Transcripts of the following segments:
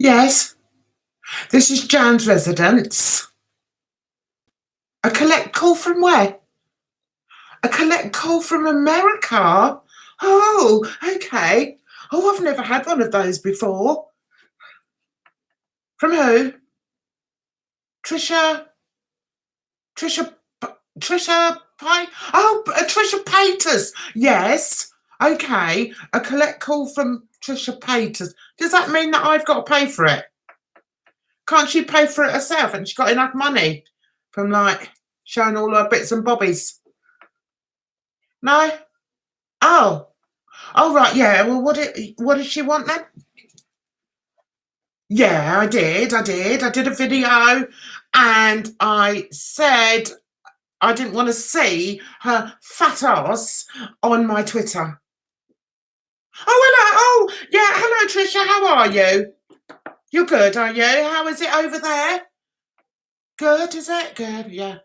Yes, this is Jan's residence. A collect call from where? A collect call from America? Oh, okay. Oh, I've never had one of those before. From who? Trisha Pay? Oh, Trisha Paytas. Yes. Okay. A collect call from Trisha Paytas. Does that mean that I've got to pay for it? Can't she pay for it herself? And she's got enough money from like showing all her bits and bobbies. No? Oh. Oh right, yeah. Well, what does she want then? Yeah, I did. I did a video and I said I didn't want to see her fat ass on my Twitter. Oh, hello. Oh, yeah. Hello, Trisha. How are you? You're good, are you? How is it over there? Good, is it? Good, yeah.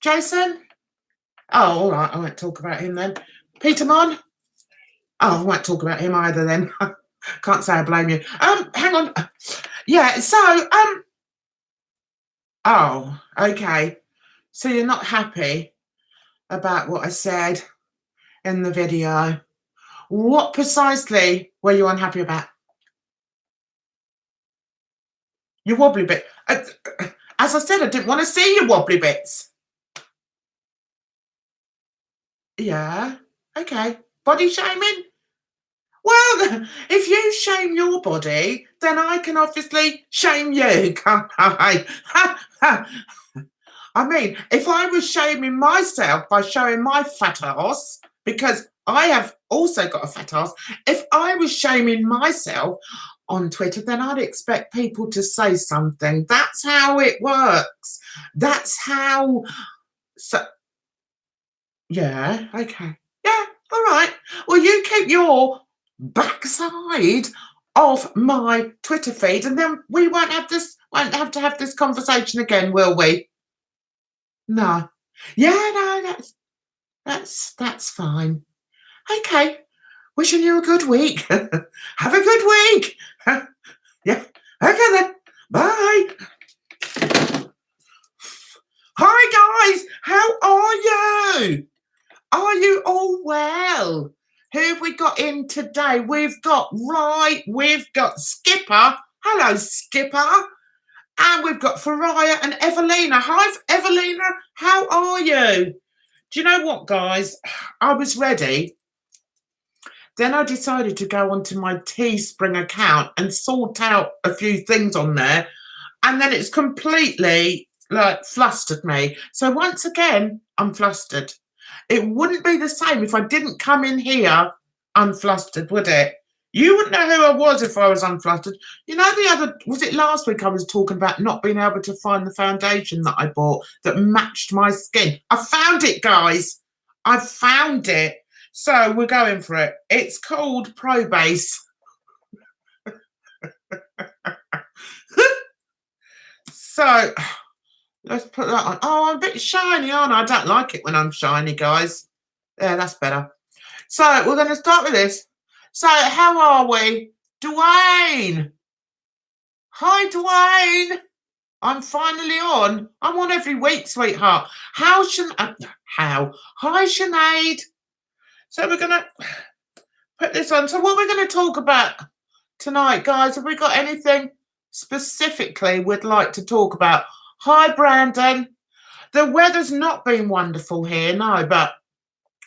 Jason? Oh, all right. I won't talk about him then. Peter Mon? Oh, I won't talk about him either then. Can't say I blame you. Hang on. Yeah, so, oh, okay. So you're not happy about what I said in the video. What precisely were you unhappy about? Your wobbly bit. As I said, I didn't want to see your wobbly bits. Yeah, okay. Body shaming? Well, if you shame your body, then I can obviously shame you, can't I? I mean, if I was shaming myself by showing my fat ass, because I have also got a fat ass, if I was shaming myself on Twitter, then I'd expect people to say something. That's how it works. That's how. So, yeah, okay. Yeah, all right. Well, you keep your backside of my Twitter feed, and then we won't have to have this conversation again, will we? No. Yeah, no, that's fine. Okay. Wishing you a good week. Have a good week. Yeah. Okay then. Bye. Hi guys. How are you? Are you all well? Who have we got in today? We've got Skipper. Hello, Skipper. And we've got Faraya and Evelina. Hi, Evelina. How are you? Do you know what, guys? I was ready. Then I decided to go onto my Teespring account and sort out a few things on there. And then it's completely like flustered me. So once again, I'm flustered. It wouldn't be the same if I didn't come in here unflustered, would it? You wouldn't know who I was if I was unflustered. You know, was it last week I was talking about not being able to find the foundation that I bought that matched my skin? I found it, guys. I found it. So we're going for it. It's called Pro Base. So let's put that on. Oh, I'm a bit shiny, aren't I? I don't like it when I'm shiny, guys. Yeah, that's better. So we're going to start with this. So how are we? Dwayne. Hi, Dwayne. I'm finally on. I'm on every week, sweetheart. Hi, Sinead. So we're going to put this on. So what we're going to talk about tonight, guys, have we got anything specifically we'd like to talk about? Hi, Brandon. The weather's not been wonderful here, no, but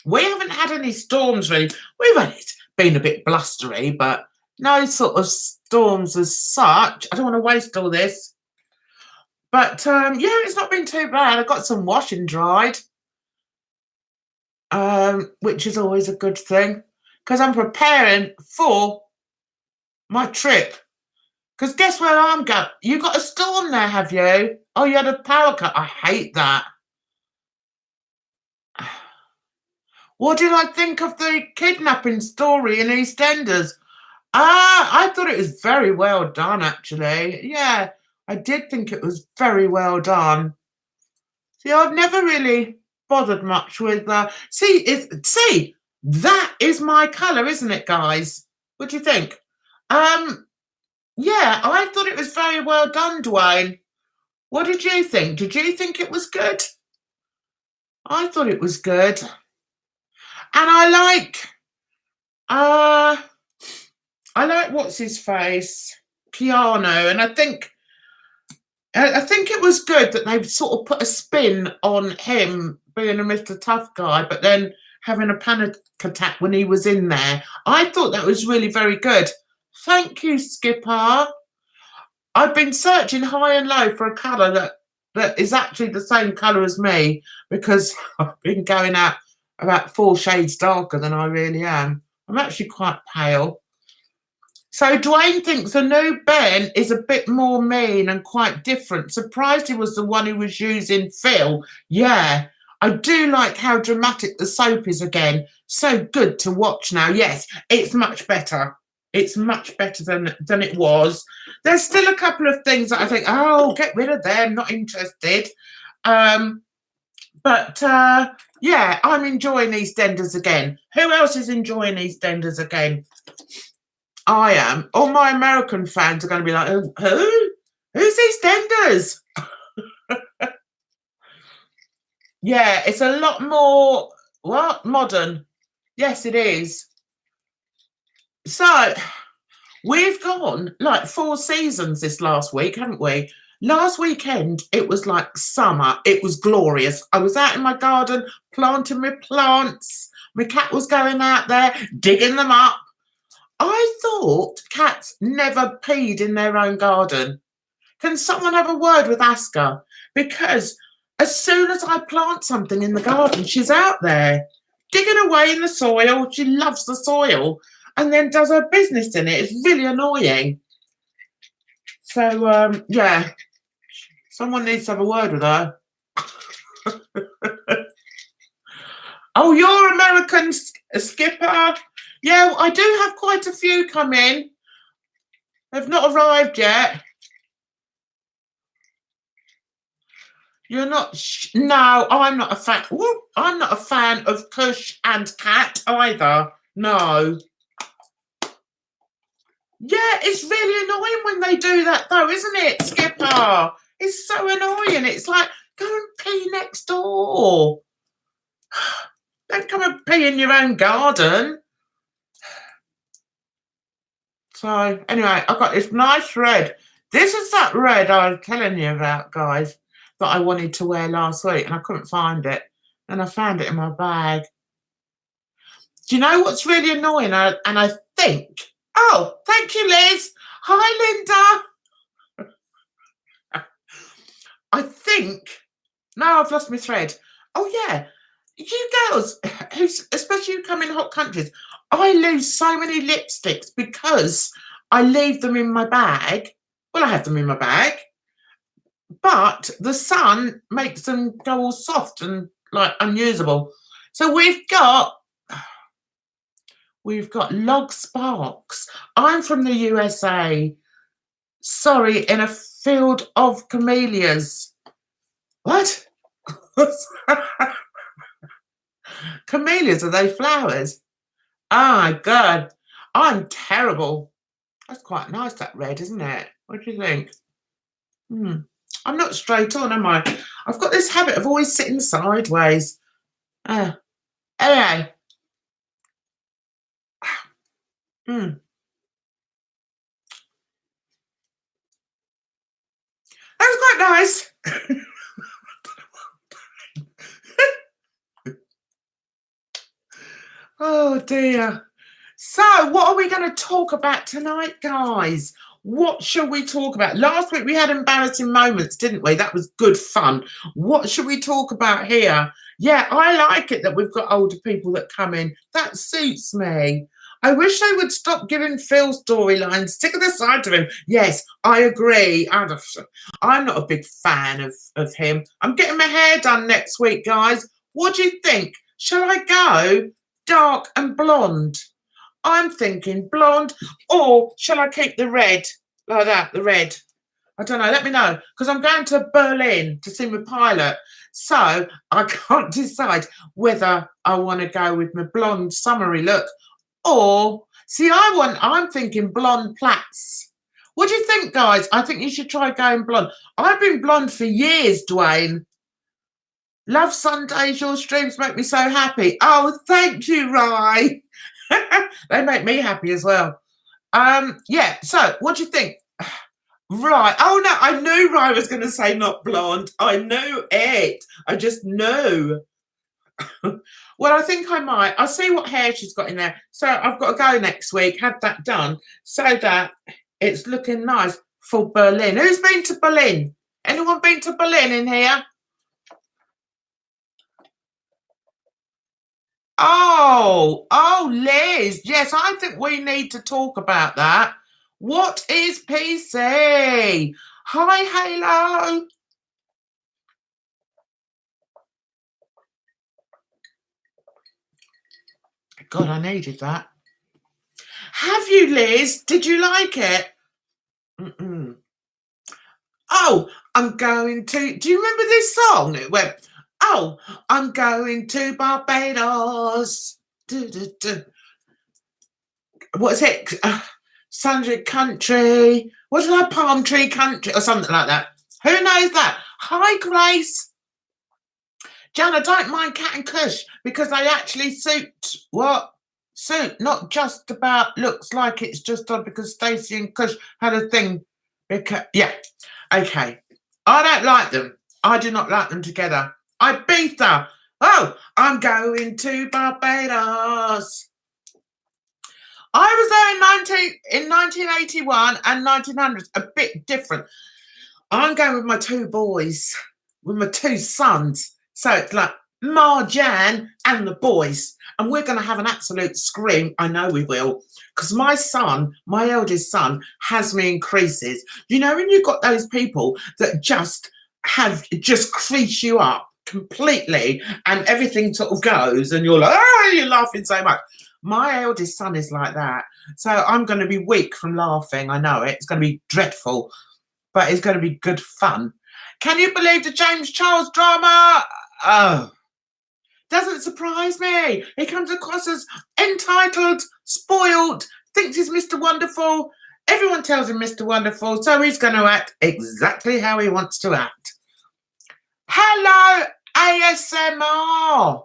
we haven't had any storms really. We've had it been a bit blustery, but no sort of storms as such. I don't want to waste all this. But yeah, it's not been too bad. I got some washing dried, which is always a good thing because I'm preparing for my trip. Because guess where I'm going? You got a storm there, have you? Oh, you had a power cut. I hate that. What did I think of the kidnapping story in EastEnders? I thought it was very well done, actually. Yeah, I did think it was very well done. See, I've never really bothered much with see, that is my colour, isn't it, guys? What do you think? Yeah, I thought it was very well done, Dwayne. What did you think? Did you think it was good? I thought it was good. And uh I like what's his face, Keanu, and I think it was good that they sort of put a spin on him being a Mr. Tough Guy, but then having a panic attack when he was in there. I thought that was really very good. Thank you, Skipper. I've been searching high and low for a colour that is actually the same colour as me, because I've been going out about 4 shades darker than I really am. I'm actually quite pale. So Dwayne thinks the new Ben is a bit more mean and quite different. Surprised he was the one who was using Phil. Yeah, I do like how dramatic the soap is again. So good to watch now. Yes, it's much better. It's much better than it was. There's still a couple of things that I think, oh, get rid of them, not interested. Yeah, I'm enjoying EastEnders again. Who else is enjoying EastEnders again? I am. All my American fans are going to be like, who? Who's EastEnders? Yeah, it's a lot more, modern. Yes, it is. So, we've gone like 4 seasons this last week, haven't we? Last weekend, it was like summer. It was glorious. I was out in my garden planting my plants. My cat was going out there, digging them up. I thought cats never peed in their own garden. Can someone have a word with Aska? Because as soon as I plant something in the garden, she's out there digging away in the soil. She loves the soil and then does her business in it. It's really annoying. So, yeah, someone needs to have a word with her. Oh, you're American, Skipper. Yeah, I do have quite a few come in. They've not arrived yet. You're not. No, I'm not a fan. Ooh, I'm not a fan of Kush and Cat either. No. Yeah, it's really annoying when they do that, though, isn't it, Skipper? It's so annoying. It's like, go and pee next door. Don't come and pee in your own garden. So, anyway, I've got this nice red. This is that red I was telling you about, guys, that I wanted to wear last week, and I couldn't find it. And I found it in my bag. Do you know what's really annoying? And I think, oh, thank you, Liz. Hi, Linda. I think, now I've lost my thread. Oh, yeah. You girls, especially you come in hot countries, I lose so many lipsticks because I leave them in my bag. Well, I have them in my bag, but the sun makes them go all soft and like unusable. So we've got Log Sparks. I'm from the USA. Sorry, in a field of camellias. What? Camellias, are they flowers? Oh my God, I'm terrible. That's quite nice, that red, isn't it? What do you think? I'm not straight on, am I? I've got this habit of always sitting sideways. Anyway. That was quite nice. Oh dear. So what are we going to talk about tonight, guys? What shall we talk about? Last week we had embarrassing moments, didn't we? That was good fun. What should we talk about here? Yeah, I like it that we've got older people that come in. That suits me. I wish they would stop giving Phil storylines. Stick at the side of him. Yes, I agree. I'm not a big fan of him. I'm getting my hair done next week, guys. What do you think? Shall I go dark and blonde? I'm thinking blonde, or shall I keep the red like that, the red? I don't know, let me know, because I'm going to Berlin to see my pilot. So I can't decide whether I want to go with my blonde summery look or, I'm thinking blonde plaits. What do you think, guys? I think you should try going blonde. I've been blonde for years, Dwayne. Love Sundays. Your streams make me so happy. Oh, thank you, Rye. They make me happy as well. Yeah, so what do you think? Right. Oh, no, I knew Rye was going to say not blonde. I knew it. I just knew. Well, I think I might. I'll see what hair she's got in there. So I've got to go next week, have that done, so that it's looking nice for Berlin. Who's been to Berlin? Anyone been to Berlin in here? Oh, Liz. Yes, I think we need to talk about that. What is PC? Hi, Halo. God, I needed that. Have you, Liz? Did you like it? Oh, I'm going to... Do you remember this song? It went, oh, I'm going to Barbados. What is it? Sandra Country. What's that? Palm Tree Country or something like that. Who knows that? Hi, Grace. Jan, I don't mind Cat and Kush because they actually suit what? Suit, not just about looks like it's just on because Stacey and Kush had a thing. Because, yeah, okay. I don't like them. I do not like them together. Ibiza. Oh, I'm going to Barbados. I was there in 1981 and 1900s, a bit different. I'm going with my two boys, with my two sons. So it's like Marjan and the boys. And we're going to have an absolute scream. I know we will. Because my son, my eldest son, has me in creases. You know, when you've got those people that just crease you up completely and everything sort of goes and you're like, oh, you're laughing so much. My eldest son is like that. So I'm going to be weak from laughing. I know it. It's going to be dreadful, but it's going to be good fun. Can you believe the James Charles drama? Oh, doesn't surprise me. He comes across as entitled, spoiled, thinks he's Mr. Wonderful. Everyone tells him Mr. Wonderful, so he's going to act exactly how he wants to act. Hello, ASMR.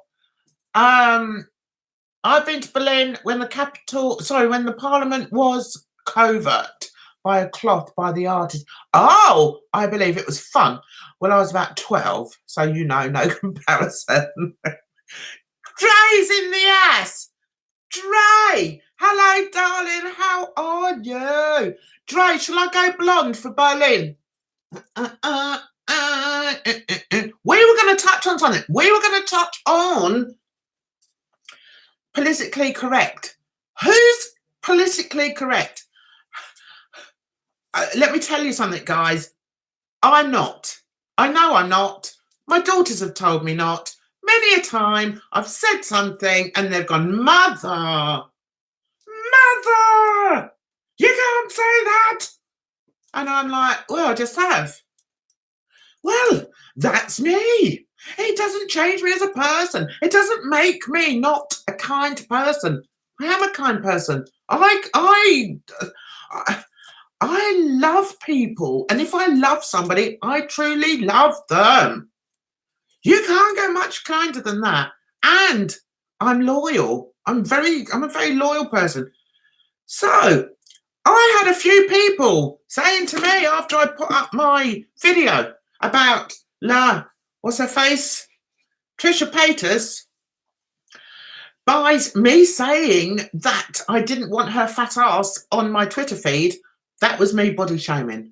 I've been to Berlin when the Parliament was covert by a cloth by the artist. Oh, I believe it was fun. Well, I was about 12, so you know, no comparison. Dre's in the ass. Dre, hello, darling. How are you? Dre, shall I go blonde for Berlin? We were going to touch on something. We were going to touch on politically correct. Who's politically correct? Let me tell you something, guys. I'm not. I know I'm not. My daughters have told me not. Many a time I've said something and they've gone, Mother, you can't say that. And I'm like, well, I just have. Well, that's me. It doesn't change me as a person. It doesn't make me not a kind person. I am a kind person. I love people. And if I love somebody, I truly love them. You can't go much kinder than that. And I'm loyal. I'm a very loyal person. So I had a few people saying to me after I put up my video about what's her face? Trisha Paytas, by me saying that I didn't want her fat ass on my Twitter feed, that was me body shaming.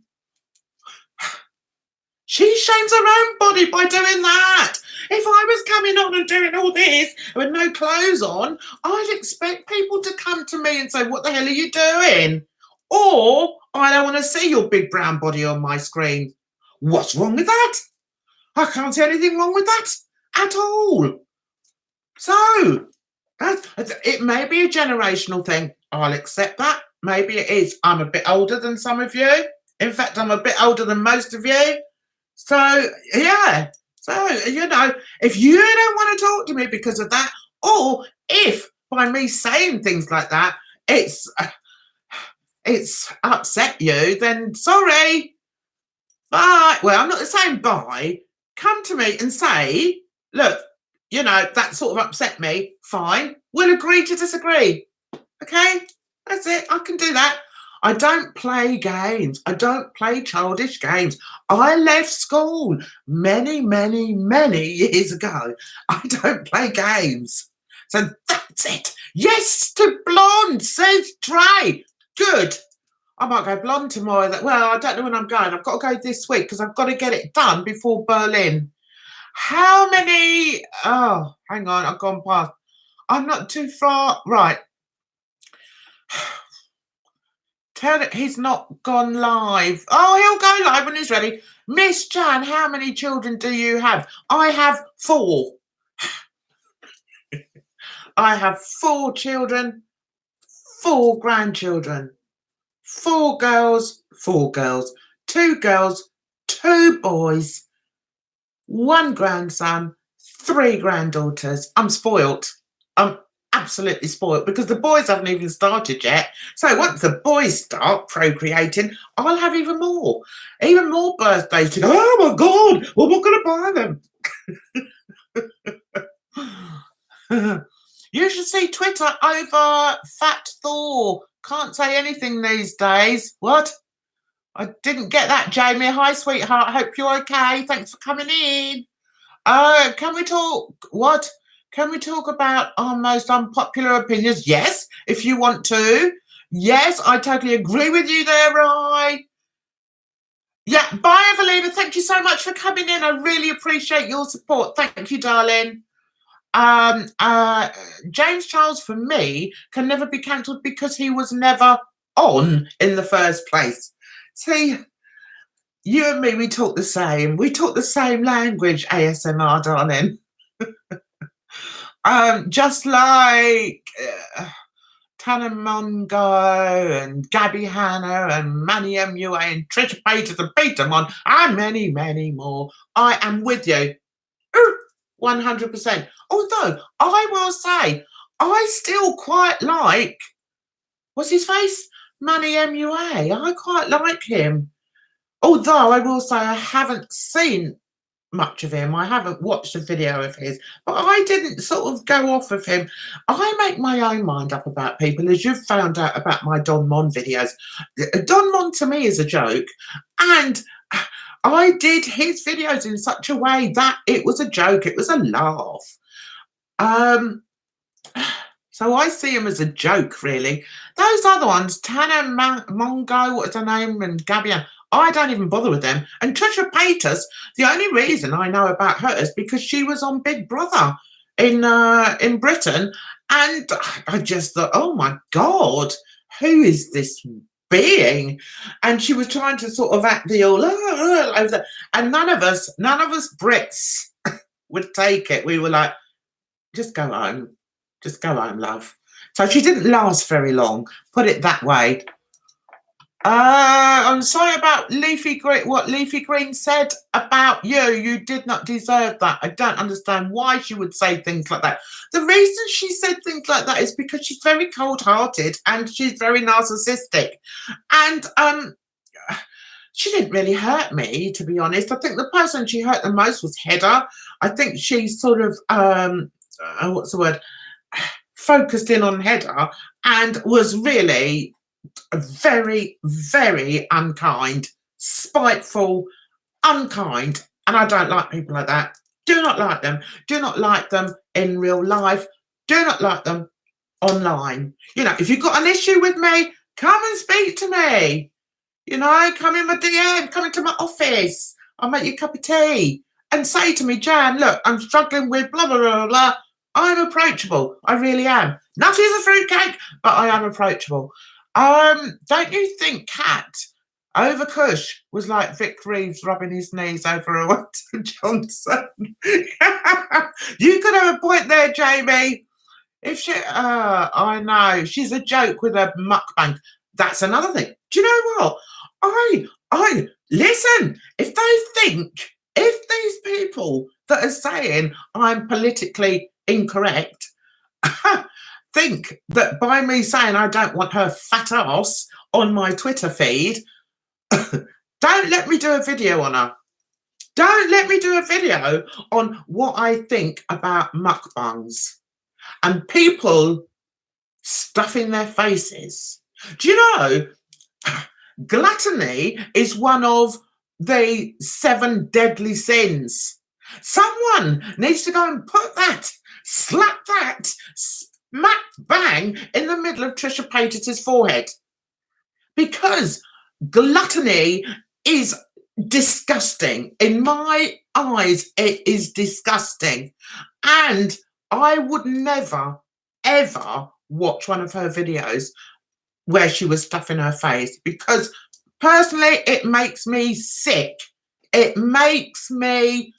She shames her own body by doing that. If I was coming on and doing all this with no clothes on, I'd expect people to come to me and say, what the hell are you doing? Or, I don't want to see your big brown body on my screen. What's wrong with that? I can't see anything wrong with that at all. So, it may be a generational thing. I'll accept that. Maybe it is. I'm a bit older than some of you. In fact, I'm a bit older than most of you. So, yeah. So, you know, if you don't want to talk to me because of that, or if by me saying things like that, it's it's upset you, then sorry. Bye. Well, I'm not saying bye. Come to me and say, look, that sort of upset me. Fine. We'll agree to disagree. Okay? That's it. I can do that. I don't play games. I don't play childish games. I left school many, many, many years ago. I don't play games. So that's it. Yes to blonde, says Dre. Good. I might go blonde tomorrow. Well, I don't know when I'm going. I've got to go this week because I've got to get it done before Berlin. How many? Oh, hang on. I've gone past. I'm not too far. Right. Tell it he's not gone live. Oh, he'll go live when he's ready. Miss Jan, how many children do you have? I have 4. I have 4 children, 4 grandchildren, 4 girls, 2 girls, 2 boys, 1 grandson, 3 granddaughters. I'm spoilt. I'm absolutely spoilt because the boys haven't even started yet. So once the boys start procreating, I'll have even more birthdays to go. Oh my God, well, we're going to buy them. You should see Twitter over Fat Thor. Can't say anything these days. What? I didn't get that, Jamie. Hi, sweetheart. Hope you're okay. Thanks for coming in. Can we talk? What? Can we talk about our most unpopular opinions? Yes, if you want to. Yes, I totally agree with you there, Rye. Yeah, bye, Evelina. Thank you so much for coming in. I really appreciate your support. Thank you, darling. James Charles, for me, can never be cancelled because he was never on in the first place. See, you and me, we talk the same. We talk the same language, ASMR, darling. Just like Tana Mongo and Gabby Hanna and Manny MUA and Trisha Paytas and Peter Mon and many, many more. I am with you. 100%. Although I will say, I still quite like, what's his face? Manny MUA. I quite like him. Although I will say I haven't seen much of him. I haven't watched a video of his, but I didn't sort of go off of him. I make my own mind up about people, as you've found out about my Don Mon videos. Don Mon to me is a joke, and I did his videos in such a way that it was a joke. It was a laugh. So I see him as a joke, really. Those other ones, Tana Mongo, what's her name, and Gabian, I don't even bother with them. And Trisha Paytas, the only reason I know about her is because she was on Big Brother in Britain, and I just thought, oh my God, who is this being? And she was trying to sort of act the all over that, and none of us Brits would take it. We were like, just go home. Just go home, love. So she didn't last very long, put it that way. I'm sorry about Leafy Green. What Leafy Green said about you. You did not deserve that. I don't understand why she would say things like that. The reason she said things like that is because she's very cold-hearted and she's very narcissistic. And she didn't really hurt me, to be honest. I think the person she hurt the most was Hedda. I think she sort of, what's the word? Focused in on Hedda and was really very, very unkind, spiteful, unkind. And I don't like people like that. Do not like them. Do not like them in real life. Do not like them online. You know, if you've got an issue with me, come and speak to me. You know, come in my DM, come into my office. I'll make you a cup of tea and say to me, Jan, look, I'm struggling with blah, blah, blah, blah. I'm approachable. I really am. Not as a fruitcake, but I am approachable. Don't you think Kat over Kush was like Vic Reeves rubbing his knees over a Walter Johnson? You could have a point there, Jamie. If she, I know she's a joke with a mukbang. That's another thing. Do you know what? I listen. If these people that are saying I'm politically incorrect, think that by me saying I don't want her fat ass on my Twitter feed, don't let me do a video on her. Don't let me do a video on what I think about mukbangs and people stuffing their faces. Do you know, gluttony is one of the 7 deadly sins. Someone needs to go and put that, slap that, smack bang in the middle of Trisha Paytas's forehead. Because gluttony is disgusting. In my eyes, it is disgusting. And I would never, ever watch one of her videos where she was stuffing her face, because personally, it makes me sick. It makes me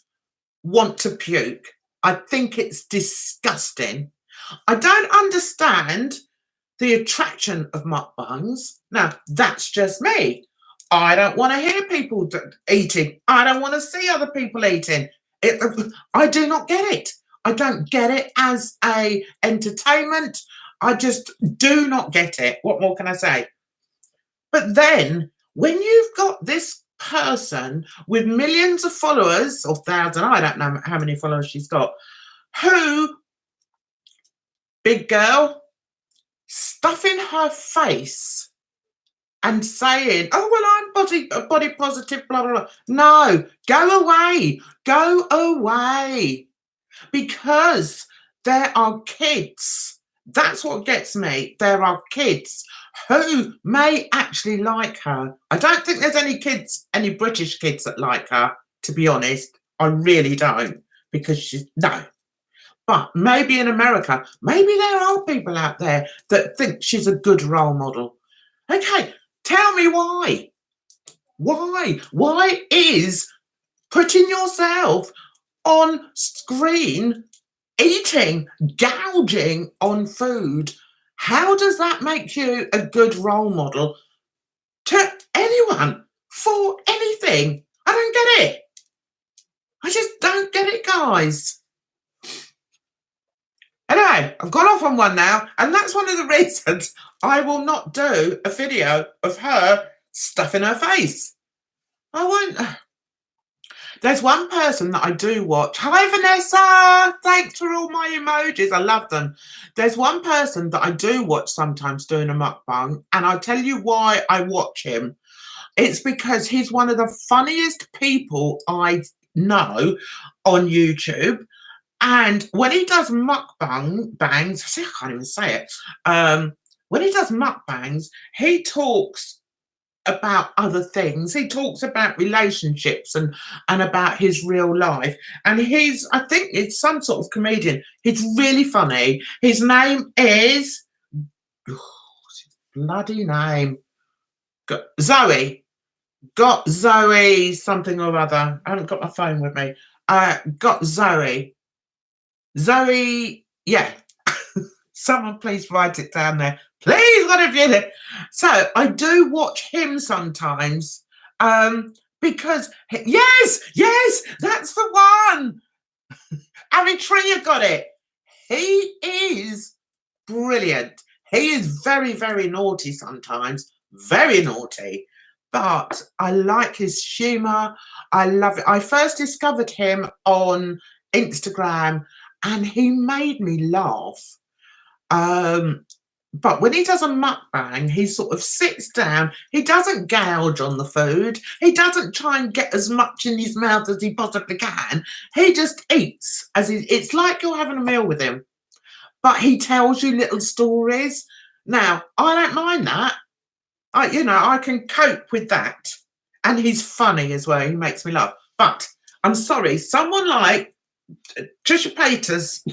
want to puke. I think it's disgusting. I don't understand the attraction of mukbangs. Now, that's just me. I don't want to hear people eating. I don't want to see other people eating. I do not get it. I don't get it as a entertainment. I just do not get it. What more can I say? But then, when you've got this person with millions of followers, or thousands, I don't know how many followers she's got, who, big girl, stuffing her face and saying, oh, well, I'm body positive, blah, blah, blah. No, go away. Go away. Because there are kids. That's what gets me. There are kids who may actually like her. I don't think there's any kids, any British kids that like her, to be honest. I really don't. Because she's, no. But maybe in America, maybe there are people out there that think she's a good role model. Okay, tell me why. Why? Why is putting yourself on screen, eating, gouging on food, how does that make you a good role model to anyone for anything? I don't get it. I just don't get it, guys. Anyway, I've gone off on one now, and that's one of the reasons I will not do a video of her stuffing her face. I won't. There's one person that I do watch. Hi, Vanessa. Thanks for all my emojis. I love them. There's one person that I do watch sometimes doing a mukbang, and I'll tell you why I watch him. It's because he's one of the funniest people I know on YouTube. And when he does mukbangs, I can't even say it. When he does mukbangs, he talks about other things. He talks about relationships and about his real life. And I think it's some sort of comedian. He's really funny. His name is, bloody name, Zoe. Got Zoe something or other. I haven't got my phone with me. Got Zoe. Zoe, yeah. Someone please write it down there. Please, what have you? So I do watch him sometimes because, yes, that's the one. Eritrea got it. He is brilliant. He is very, very naughty sometimes. Very naughty. But I like his humour. I love it. I first discovered him on Instagram and he made me laugh. But when he does a mukbang, he sort of sits down. He doesn't gouge on the food. He doesn't try and get as much in his mouth as he possibly can. He just eats. It's like you're having a meal with him. But he tells you little stories. Now, I don't mind that. I can cope with that. And he's funny as well. He makes me laugh. But I'm sorry, someone like Trisha Paytas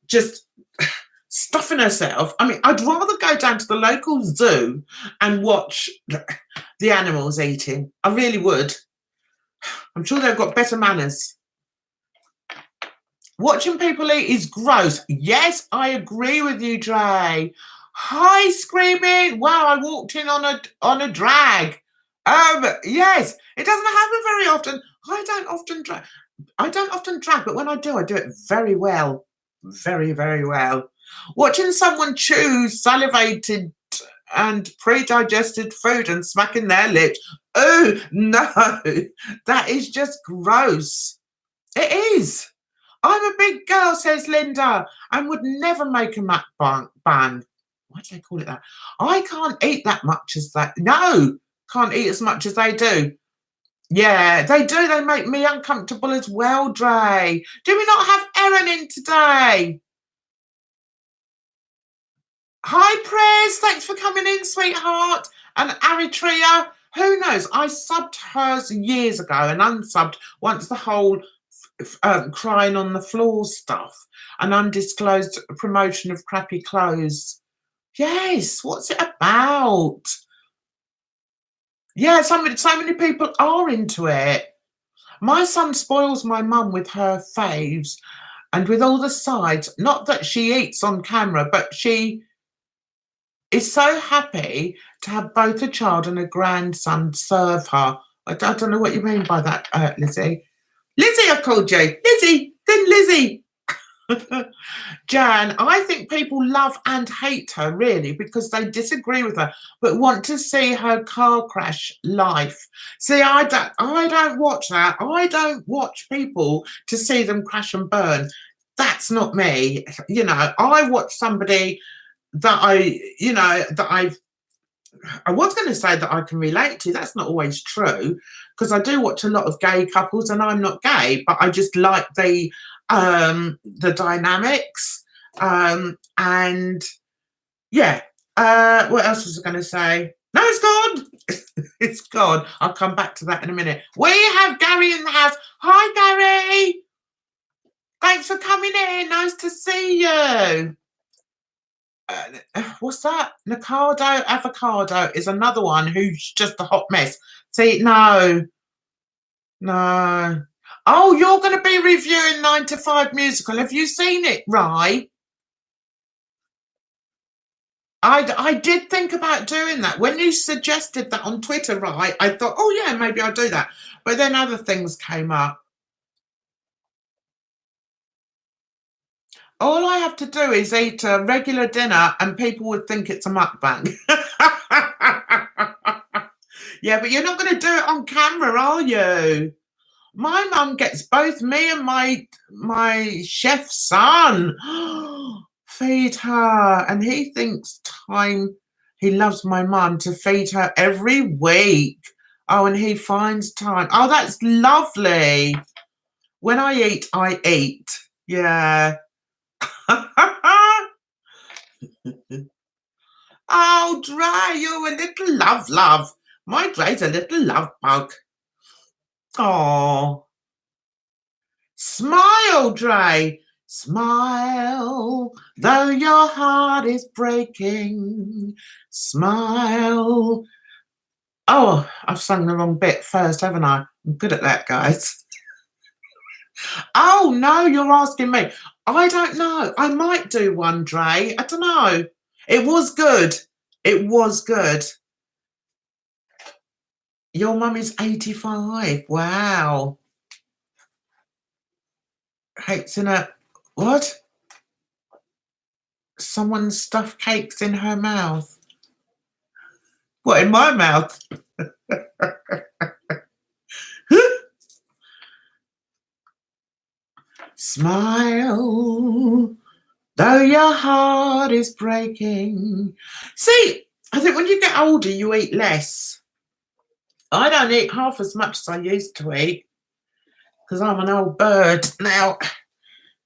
just stuffing herself. I mean, I'd rather go down to the local zoo and watch the animals eating. I really would. I'm sure they've got better manners. Watching people eat is gross. Yes, I agree with you, Dre. Hi, Screaming. Wow, I walked in on a drag. Yes, it doesn't happen very often. I don't often drag, but when I do it very well. Very, very well. Watching someone chew salivated and pre-digested food and smacking their lips. Oh, no, that is just gross. It is. I'm a big girl, says Linda, and would never make a mukbang. Why do they call it that? I can't eat that much as that. No, can't eat as much as they do. Yeah, they do. They make me uncomfortable as well, Dre. Do we not have Erin in today? Hi, Prayers. Thanks for coming in, sweetheart. And Eritrea, who knows? I subbed hers years ago and unsubbed once the whole crying on the floor stuff and undisclosed promotion of crappy clothes. Yes, what's it about? Yeah, so many people are into it. My son spoils my mum with her faves and with all the sides. Not that she eats on camera, but she is so happy to have both a child and a grandson serve her. I don't know what you mean by that, Lizzie. Lizzie, I called you. Lizzie, then Lizzie. Jan, I think people love and hate her, really, because they disagree with her, but want to see her car crash life. See, I don't watch that. I don't watch people to see them crash and burn. That's not me. You know, I watch somebody that I was going to say that I can relate to. That's not always true, because I do watch a lot of gay couples, and I'm not gay, but I just like the dynamics. And yeah, what else was I going to say? No, it's gone. It's gone. I'll come back to that in a minute. We have Gary in the house. Hi, Gary. Thanks for coming in. Nice to see you. What's that? Nacado Avocado is another one who's just a hot mess. See, no. Oh, you're going to be reviewing 9 to 5 musical. Have you seen it, Rye? I did think about doing that. When you suggested that on Twitter, Rye, I thought, oh, yeah, maybe I'll do that. But then other things came up. All I have to do is eat a regular dinner and people would think it's a mukbang. Yeah, but you're not going to do it on camera, are you? My mum gets both me and my chef's son. Feed her. And he thinks he loves my mum to feed her every week. Oh, and he finds time. Oh, that's lovely. When I eat. Yeah. Oh, Dre, you're a little love. My Dre's a little love bug. Oh. Smile, Dre. Smile, though your heart is breaking. Smile. Oh, I've sung the wrong bit first, haven't I? I'm good at that, guys. Oh, no, you're asking me. I don't know. I might do one, Dre. I don't know. It was good. It was good. Your mum is 85. Wow. Cakes in a... What? Someone stuffed cakes in her mouth. What, in my mouth? Smile, though your heart is breaking. See, I think when you get older, you eat less. I don't eat half as much as I used to eat because I'm an old bird now.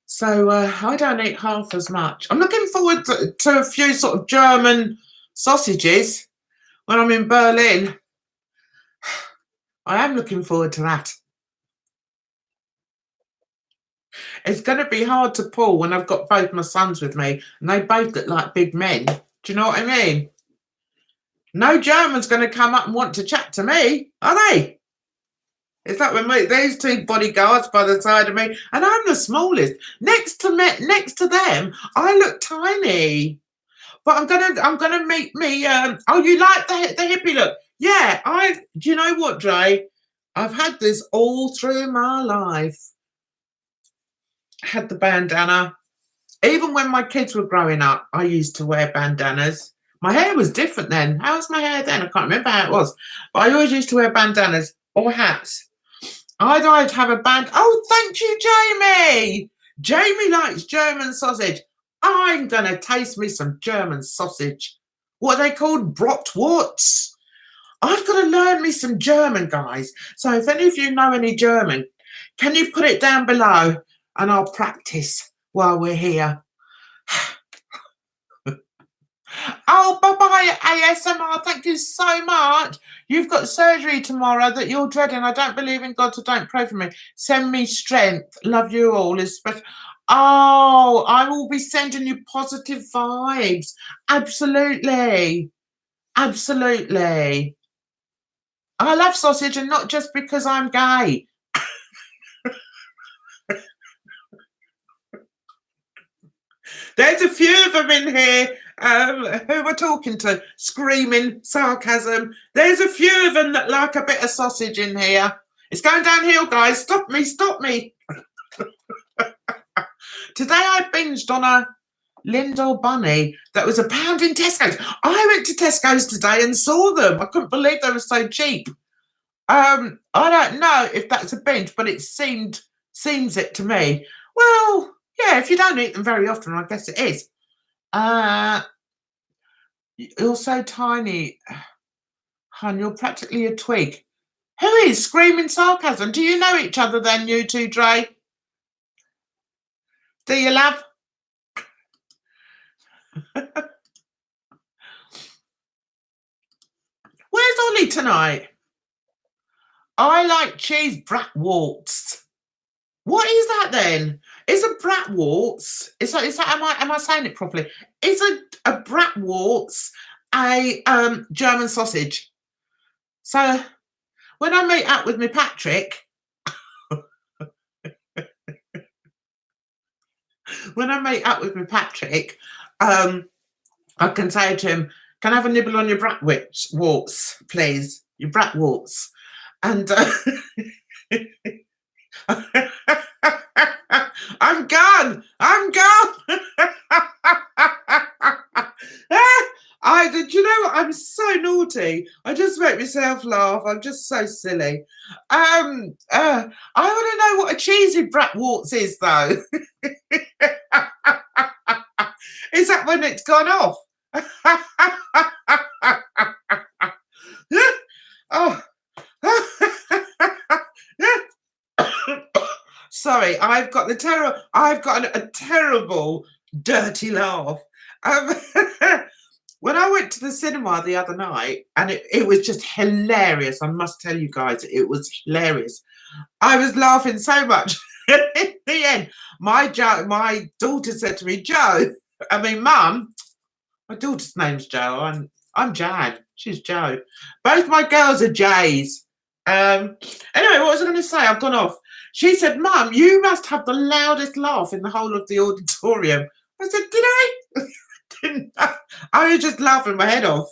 So I don't eat half as much. I'm looking forward to a few sort of German sausages when I'm in Berlin. I am looking forward to that. It's going to be hard to pull when I've got both my sons with me and they both look like big men. Do you know what I mean? No German's going to come up and want to chat to me, are they? It's like when these two bodyguards by the side of me, and I'm the smallest. Next to them, I look tiny. But I'm gonna meet me. Oh, you like the hippie look? Yeah. Do you know what, Dre? I've had this all through my life. Had the bandana. Even when my kids were growing up, I used to wear bandanas. My hair was different then. How was my hair then? I can't remember how it was. But I always used to wear bandanas or hats. I'd have a band. Oh, thank you, Jamie. Jamie likes German sausage. I'm going to taste me some German sausage. What are they called? Bratwurst. I've got to learn me some German, guys. So if any of you know any German, can you put it down below and I'll practice while we're here. Oh, bye-bye, ASMR. Thank you so much. You've got surgery tomorrow that you're dreading. I don't believe in God, so don't pray for me. Send me strength. Love you all. Especially. Oh, I will be sending you positive vibes. Absolutely. Absolutely. I love sausage, and not just because I'm gay. There's a few of them in here who we're talking to, screaming sarcasm. There's a few of them that like a bit of sausage in here. It's going downhill, guys. Stop me, stop me. Today I binged on a Lindor bunny that was £1 in Tesco's. I went to Tesco's today and saw them. I couldn't believe they were so cheap. I don't know if that's a binge, but it seems it to me. Well, yeah, if you don't eat them very often, I guess it is. You're so tiny, hun, you're practically a twig. Who is screaming sarcasm? Do you know each other then, you two, Dre? Do you, love? Where's Ollie tonight? I like cheese bratwurst. What is that then? Is a bratwurst? Is that am I saying it properly? Is a bratwurst a German sausage? So when I meet up with me Patrick, I can say to him, "Can I have a nibble on your bratwurst, please? Your bratwurst." And I'm gone. Did you know what? I'm so naughty. I just make myself laugh. I'm just so silly. I want to know what a cheesy bratwurst is, though. Is that when it's gone off? Oh. Sorry, I've got a terrible dirty laugh. When I went to the cinema the other night, and it was just hilarious. I must tell you guys, it was hilarious. I was laughing so much. In the end, my daughter said to me, Mum, my daughter's name's Jo. I'm Jan. She's Jo. Both my girls are J's. Anyway, what was I going to say? I've gone off. She said, Mum, you must have the loudest laugh in the whole of the auditorium. I said, did I? I was just laughing my head off.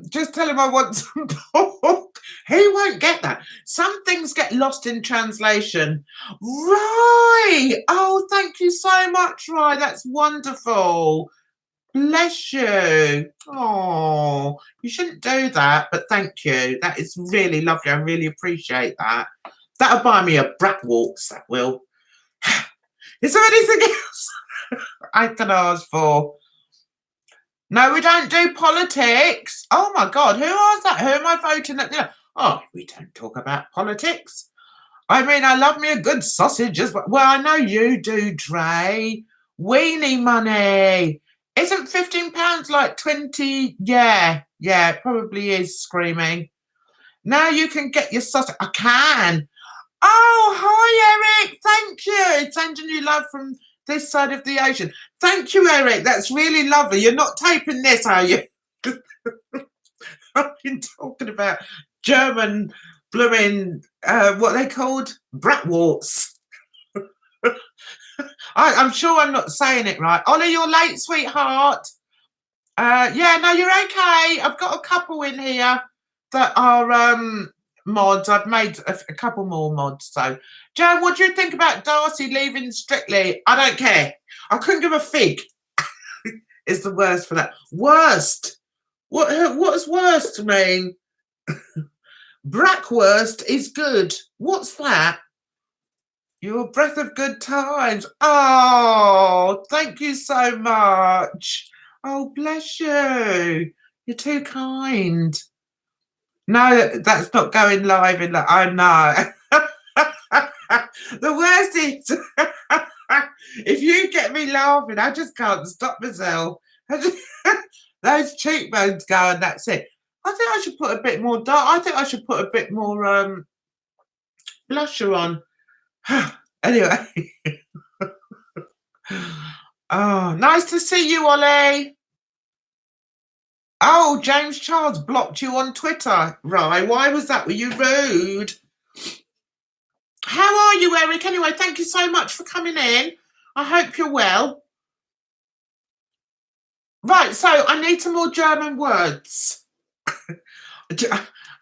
Just tell him I want some pork. He won't get that. Some things get lost in translation. Right. Oh, thank you so much, Rye. That's wonderful. Bless you. Oh, you shouldn't do that, but thank you. That is really lovely. I really appreciate that. That'll buy me a bratwurst, that will. Is there anything else I can ask for? No, we don't do politics. Oh my God, who was that? Who am I voting at? Oh, we don't talk about politics. I mean, I love me a good sausage as well. Well, I know you do, Dre. Weenie money. Isn't £15 like 20? Yeah, it probably is, screaming. Now you can get your sausage. I can. Oh, hi, Eric. Thank you. Sending you love from this side of the ocean. Thank you, Eric. That's really lovely. You're not taping this, are you? I've been talking about German blooming, what are they called? Bratwursts. I'm sure I'm not saying it right. Ollie, you're late, sweetheart. Yeah, no, you're okay. I've got a couple in here that are mods. I've made a couple more mods. So, Joan, what do you think about Darcy leaving Strictly? I don't care. I couldn't give a fig. Is the worst for that. Worst. What does worst mean? Brackwurst is good. What's that? Your breath of good times. Oh, thank you so much. Oh, bless you. You're too kind. No, that's not going live in that. I know. The worst is if you get me laughing, I just can't stop myself. Those cheekbones go and that's it. I think I should put a bit more dark. I think I should put a bit more blusher on. Anyway. Oh, nice to see you, Ollie. Oh, James Charles blocked you on Twitter. Right, why was that? Were you rude? How are you, Eric? Anyway, thank you so much for coming in. I hope you're well. Right, so I need some more German words.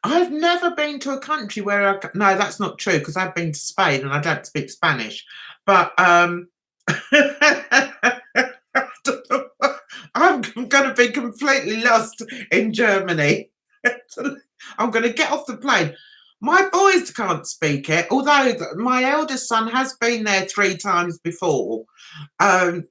I've never been to a country where no, that's not true because I've been to Spain and I don't speak Spanish. But I'm going to be completely lost in Germany. I'm going to get off the plane. My boys can't speak it, although my eldest son has been there 3 times before. But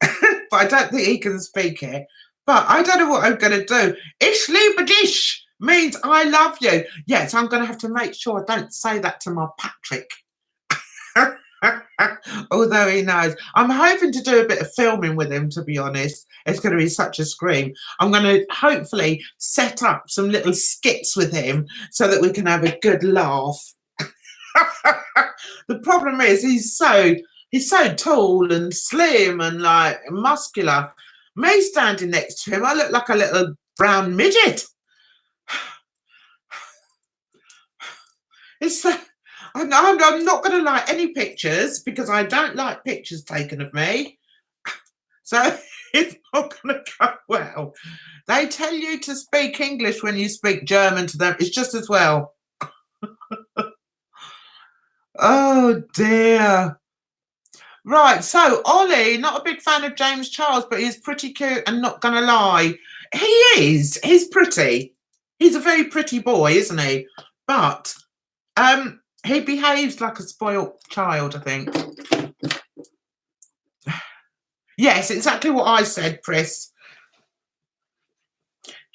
I don't think he can speak it. But I don't know what I'm going to do. Ich liebe dich means I love you. Yes, I'm going to have to make sure I don't say that to my Patrick. Although he knows. I'm hoping to do a bit of filming with him, to be honest. It's going to be such a scream. I'm going to hopefully set up some little skits with him so that we can have a good laugh. The problem is he's so tall and slim and like muscular. Me standing next to him, I look like a little brown midget. I'm not going to like any pictures because I don't like pictures taken of me. So it's not going to go well. They tell you to speak English when you speak German to them. It's just as well. Oh, dear. Right, so Ollie, not a big fan of James Charles, but he's pretty cute and not going to lie. He is. He's pretty. He's a very pretty boy, isn't he? But he behaves like a spoilt child, I think. Yes, exactly what I said, Chris.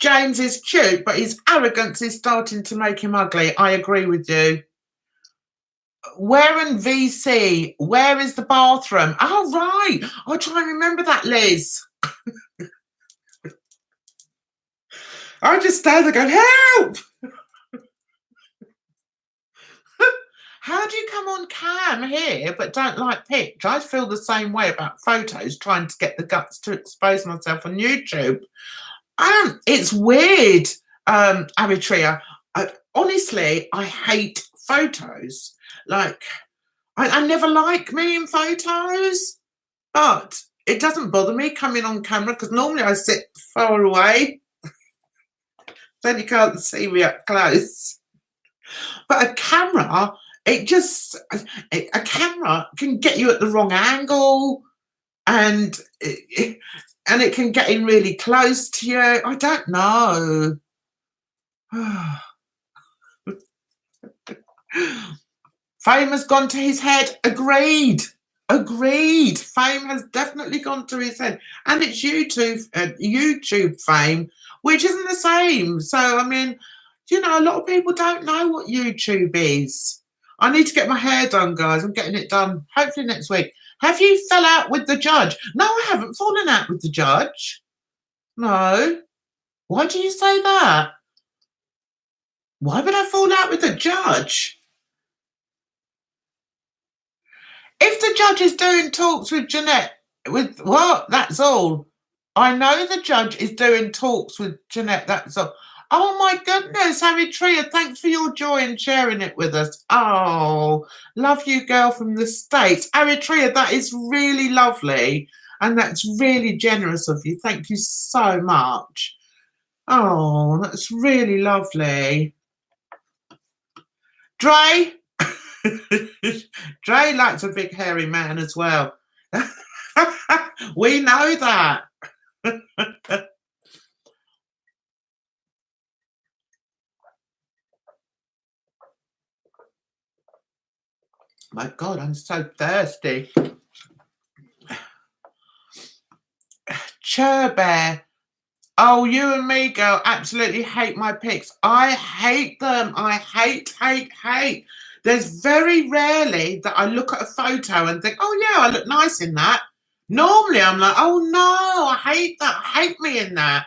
James is cute, but his arrogance is starting to make him ugly. I agree with you. Where in VC? Where is the bathroom? Oh, right. I'll try and remember that, Liz. I just stand there going, help! How do you come on cam here but don't like pitch? I feel the same way about photos, trying to get the guts to expose myself on YouTube. It's weird, Eritrea. Honestly, I hate photos. Like, I never like me in photos, but it doesn't bother me coming on camera because normally I sit far away. Then you can't see me up close. But a camera, a camera can get you at the wrong angle and it can get in really close to you. I don't know. Fame has gone to his head. Agreed. Fame has definitely gone to his head. And it's YouTube fame, which isn't the same. So, I mean, you know, a lot of people don't know what YouTube is. I need to get my hair done, guys. I'm getting it done hopefully next week. Have you fell out with the judge? No, I haven't fallen out with the judge. No. Why do you say that? Why would I fall out with the judge? If the judge is doing talks with Jeanette, with what? That's all. I know the judge is doing talks with Jeanette, that's all. Oh my goodness, Eritrea, thanks for your joy and sharing it with us. Oh, love you, girl from the States. Eritrea, that is really lovely. And that's really generous of you. Thank you so much. Oh, that's really lovely. Dre. Dre likes a big hairy man as well. We know that. My God, I'm so thirsty. Bear. Oh, you and me, girl, absolutely hate my pics. I hate them. I hate. There's very rarely that I look at a photo and think, oh, yeah, I look nice in that. Normally, I'm like, oh, no, I hate that. I hate me in that.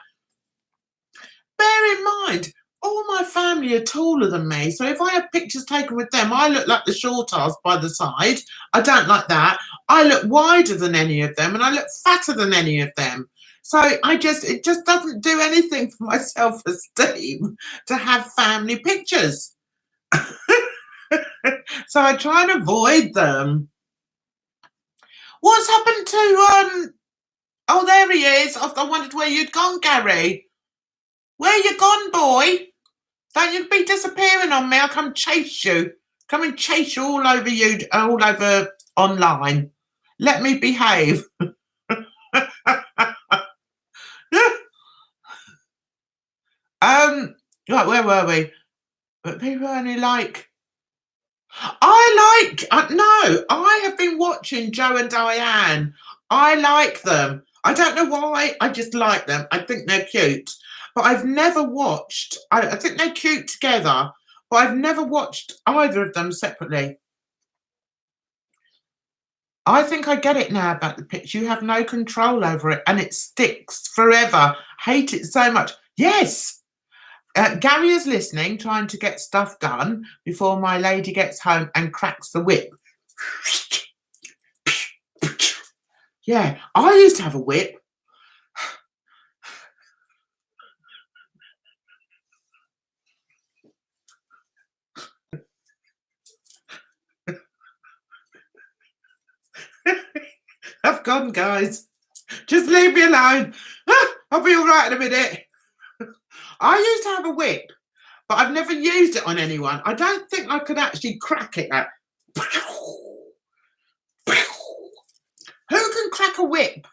Bear in mind, all my family are taller than me. So if I have pictures taken with them, I look like the short ass by the side. I don't like that. I look wider than any of them and I look fatter than any of them. So it just doesn't do anything for my self-esteem to have family pictures. So I try and avoid them. What's happened to, oh, there he is. I wondered where you'd gone, Gary. Where you gone, boy? Don't you be disappearing on me. I'll come chase you. Come and chase you all over online. Let me behave. Right, where were we? But people only like... No, I have been watching Joe and Diane. I like them. I don't know why. I just like them. I think they're cute. But I've never watched... I think they're cute together. But I've never watched either of them separately. I think I get it now about the pitch. You have no control over it and it sticks forever. Hate it so much. Yes. Gary is listening, trying to get stuff done before my lady gets home and cracks the whip. Yeah, I used to have a whip. I've gone, guys. Just leave me alone. I'll be all right in a minute. I used to have a whip, but I've never used it on anyone. I don't think I could actually crack it. Who can crack a whip?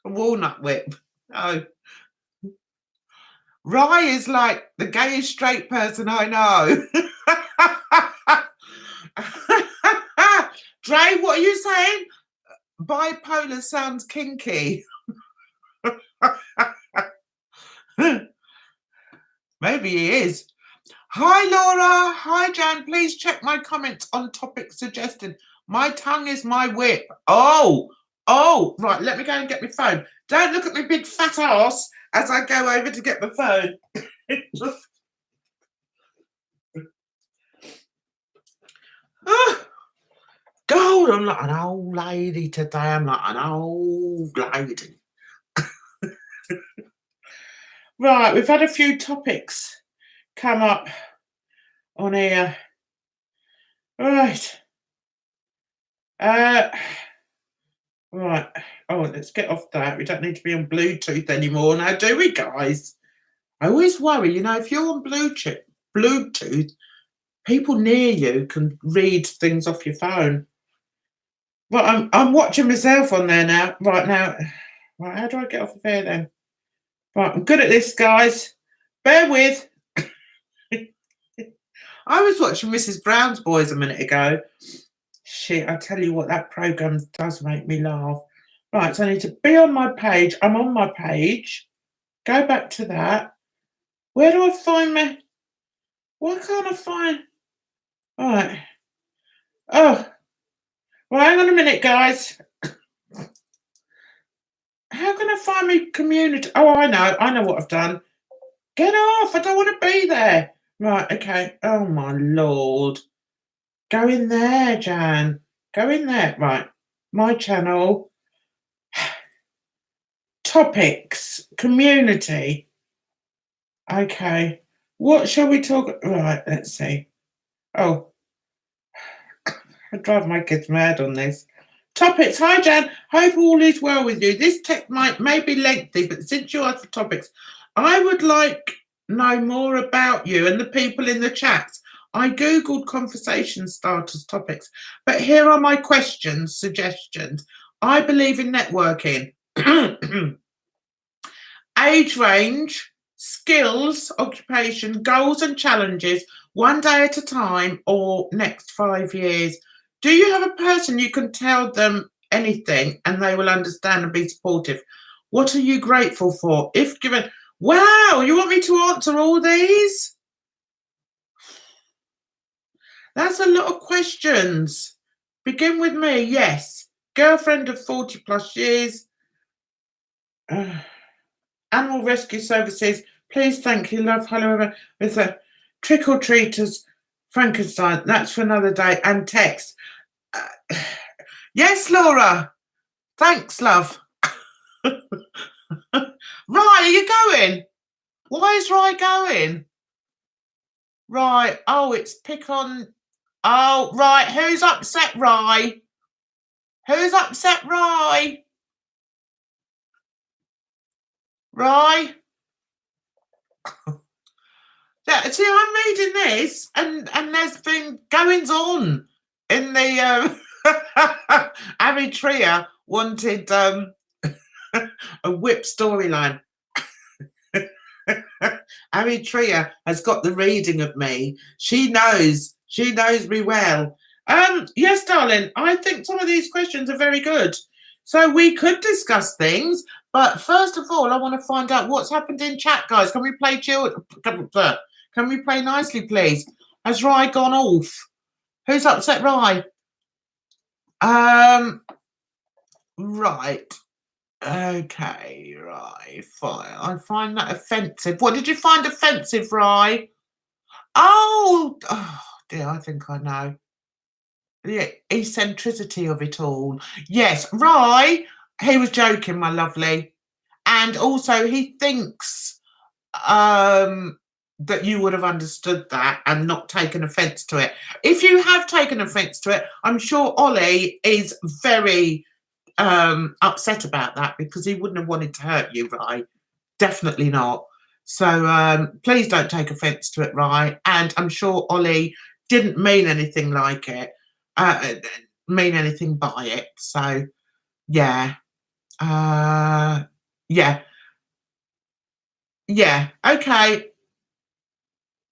A walnut whip. Oh. Rye is like the gayest straight person I know. Dre, what are you saying? Bipolar sounds kinky. Maybe he is. Hi, Laura. Hi, Jan. Please check my comments on topics suggested. My tongue is my whip. Oh, right. Let me go and get my phone. Don't look at my big fat ass as I go over to get the phone. Oh, God, I'm like an old lady today. I'm like an old lady. Right, we've had a few topics come up on here. Right. Right. Oh, let's get off that. We don't need to be on Bluetooth anymore now, do we, guys? I always worry, you know, if you're on Bluetooth, people near you can read things off your phone. Well, I'm watching myself on there now. Right now. Right, how do I get off of there then? Right, I'm good at this, guys. Bear with. I was watching Mrs. Brown's Boys a minute ago. Shit, I tell you what, that program does make me laugh. Right, so I need to be on my page. I'm on my page. Go back to that. Where do I find my... Why can't I find... Right. Oh. Well, hang on a minute, guys. How can I find my community? Oh, I know what I've done. Get off. I don't want to be there. Right, okay. Oh, my Lord. Go in there, Jan. Go in there. Right. My channel. Topics. Community. Okay. What shall we talk? Right, let's see. Oh. I drive my kids mad on this. Topics. Hi, Jan. Hope all is well with you. This text may be lengthy, but since you asked for topics, I would like know more about you and the people in the chats. I googled conversation starters topics, but here are my questions, suggestions. I believe in networking. Age range, skills, occupation, goals and challenges, one day at a time or next 5 years. Do you have a person you can tell them anything and they will understand and be supportive? What are you grateful for? If given, wow, you want me to answer all these? That's a lot of questions. Begin with me, yes. Girlfriend of 40 plus years. Animal Rescue Services, please, thank you, love, hello, with a trick-or-treaters, Frankenstein, that's for another day, and text. Yes, Laura, thanks, love. Right, are you going? Why is Rye going? Right, oh, it's pick on. Oh, right, who's upset Rye? Who's upset Rye? Rye? Yeah, see, I'm reading this, and there's been goings on in the Abby Tria wanted a whip storyline. Abby Tria has got the reading of me. She knows me well. Yes, darling, I think some of these questions are very good. So we could discuss things, but first of all, I want to find out what's happened in chat, guys. Can we play Can we play nicely, please? Has Rye gone off? Who's upset Rye? Right. Okay, Rye. Fine. I find that offensive. What did you find offensive, Rye? Oh dear, I think I know. The eccentricity of it all. Yes, Rye, he was joking, my lovely. And also he thinks that you would have understood that and not taken offence to it. If you have taken offence to it, I'm sure Ollie is very upset about that, because he wouldn't have wanted to hurt you, Rye. Definitely not. So please don't take offence to it, Rye. And I'm sure Ollie didn't mean anything like it, mean anything by it. So yeah. Yeah. Yeah. Okay.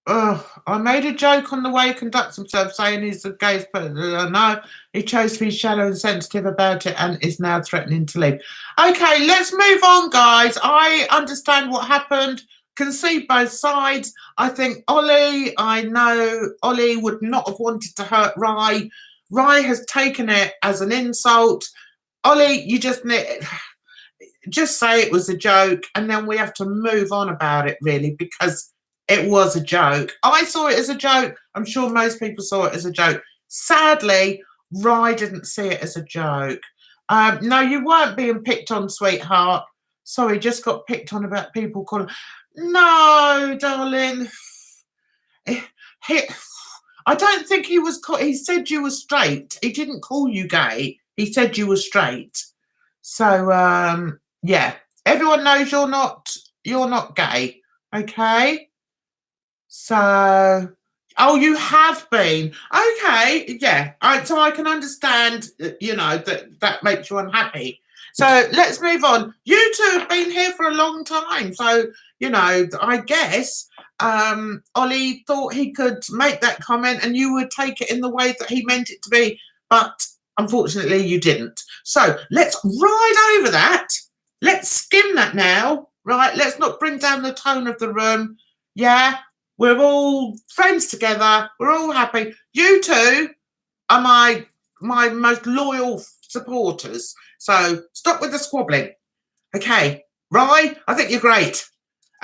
I made a joke on the way he conducts himself, saying he's the gayest person. No, he chose to be shallow and sensitive about it and is now threatening to leave. Okay, let's move on, guys. I understand what happened, can see both sides. I think I know Ollie would not have wanted to hurt Rye. Rye has taken it as an insult. Ollie, you just say it was a joke, and then we have to move on about it, really, because it was a joke. I saw it as a joke. I'm sure most people saw it as a joke. Sadly, Rye didn't see it as a joke. No, you weren't being picked on, sweetheart. Sorry, just got picked on about people calling. No, darling. I don't think he was. He said you were straight. He didn't call you gay. He said you were straight. So yeah, everyone knows you're not gay. Okay. So, oh, you have been. Okay, yeah. So I can understand, that makes you unhappy. So let's move on. You two have been here for a long time. So, I guess Ollie thought he could make that comment and you would take it in the way that he meant it to be. But unfortunately, you didn't. So let's ride over that. Let's skim that now. Right, let's not bring down the tone of the room. Yeah. We're all friends together. We're all happy. You two are my most loyal supporters. So stop with the squabbling. Okay. Rye, I think you're great.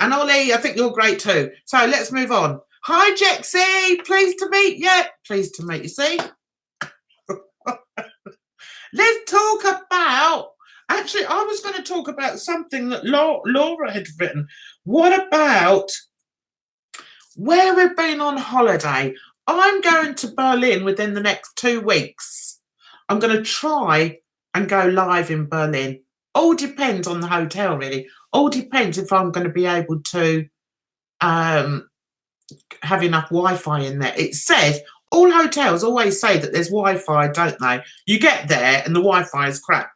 And Ollie, I think you're great too. So let's move on. Hi, Jexie. Pleased to meet you. Pleased to meet you. See? Let's talk about... Actually, I was going to talk about something that Laura had written. What about... where we've been on holiday? I'm going to Berlin within the next 2 weeks. I'm going to try and go live in Berlin. All depends on the hotel, really. All depends if I'm going to be able to have enough Wi-Fi in there. It says all hotels always say that there's Wi-Fi, don't they? You get there and the Wi-Fi is crap.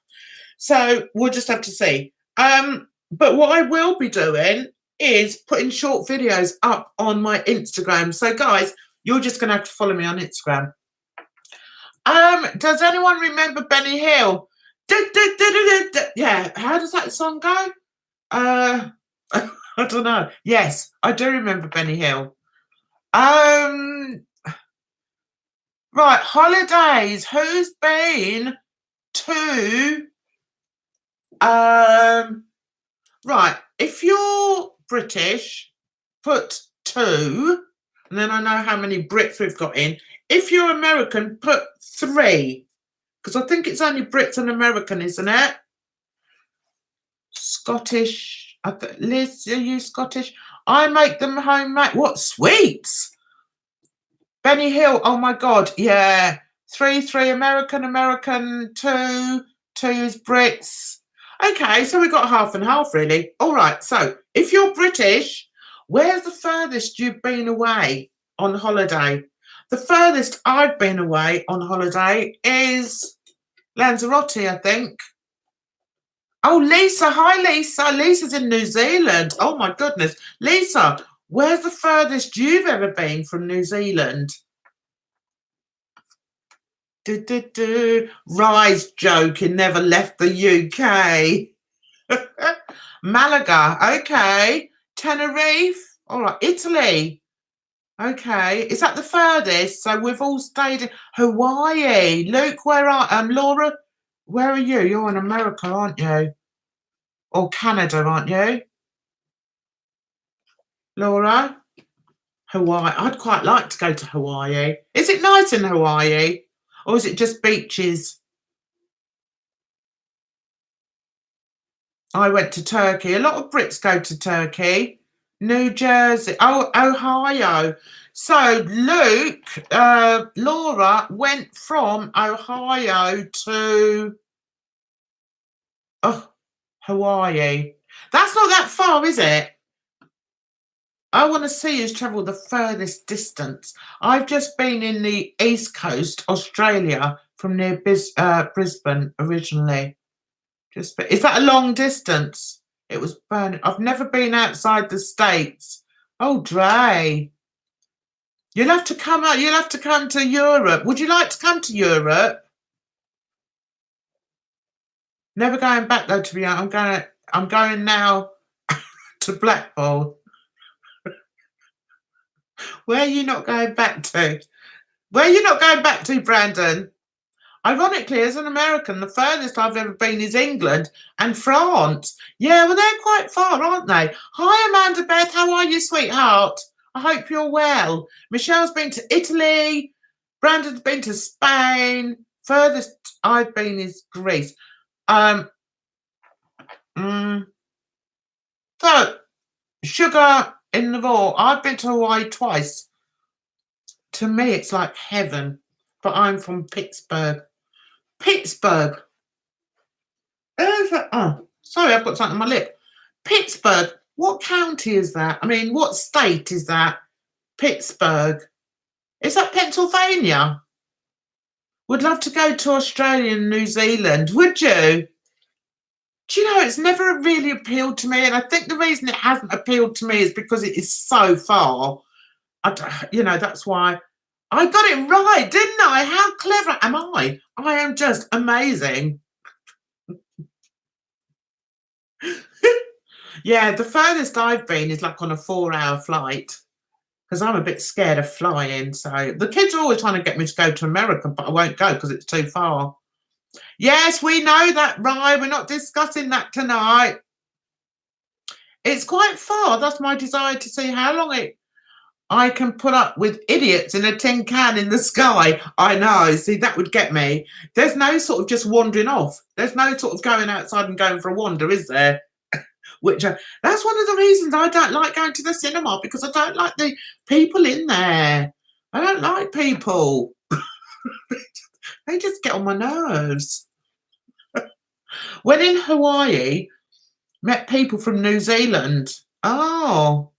So we'll just have to see. But what I will be doing is putting short videos up on my Instagram. So guys, you're just going to have to follow me on Instagram. Does anyone remember Benny Hill? Yeah, how does that song go? I don't know. Yes, I do remember Benny Hill. Right, holidays. Who's been to right, if you're British, put 2, and then I know how many Brits we've got in. If you're American, put 3, because I think it's only Brits and American, isn't it? Scottish. Liz, are you Scottish? I make them homemade. What, sweets? Benny Hill. Oh my God. Yeah. 3 American, 2 is Brits. Okay, so we've got half and half, really. All right, so if you're British, where's the furthest you've been away on holiday? The furthest I've been away on holiday is Lanzarote, I think. Oh, Lisa. Hi, Lisa. Lisa's in New Zealand. Oh, my goodness. Lisa, where's the furthest you've ever been from New Zealand? Rise joking, never left the UK. Malaga, okay. Tenerife, all right. Italy, okay. Is that the furthest? So we've all stayed in Hawaii. Luke, where are Laura? Where are you? You're in America, aren't you? Or Canada, aren't you? Laura, Hawaii. I'd quite like to go to Hawaii. Is it nice in Hawaii, or is it just beaches? I went to Turkey. A lot of Brits go to Turkey. New Jersey. Oh, Ohio. So Luke, Laura went from Ohio to Hawaii. That's not that far, is it? I want to see who's travelled the furthest distance. I've just been in the East Coast, Australia, from near Brisbane originally. Is that a long distance? It was burning. I've never been outside the States. Oh, Dre. You'll have to come out. You'll have to come to Europe. Would you like to come to Europe? Never going back though, to be honest. I'm going now to Blackpool. Where are you not going back to? Where are you not going back to, Brandon? Ironically, as an American, the furthest I've ever been is England and France. Yeah, well, they're quite far, aren't they? Hi, Amanda Beth. How are you, sweetheart? I hope you're well. Michelle's been to Italy. Brandon's been to Spain. Furthest I've been is Greece. So, sugar in the raw. I've been to Hawaii twice. To me, it's like heaven. But I'm from Pittsburgh. Pittsburgh. Oh, sorry, I've got something on my lip. Pittsburgh. What county is that? I mean, what state is that? Pittsburgh. Is that Pennsylvania? Would love to go to Australia and New Zealand. Would you? Do you know, it's never really appealed to me. And I think the reason it hasn't appealed to me is because it is so far. That's why. I got it right, didn't I? How clever am I? I am just amazing. Yeah, the furthest I've been is like on a 4-hour flight because I'm a bit scared of flying. So the kids are always trying to get me to go to America, but I won't go because it's too far. Yes, we know that, Rye. We're not discussing that tonight. It's quite far. That's my desire to see how long I can put up with idiots in a tin can in the sky. I know. See, that would get me. There's no sort of just wandering off. There's no sort of going outside and going for a wander, is there? That's one of the reasons I don't like going to the cinema, because I don't like the people in there. I don't like people. They just get on my nerves. When in Hawaii, met people from New Zealand. Oh.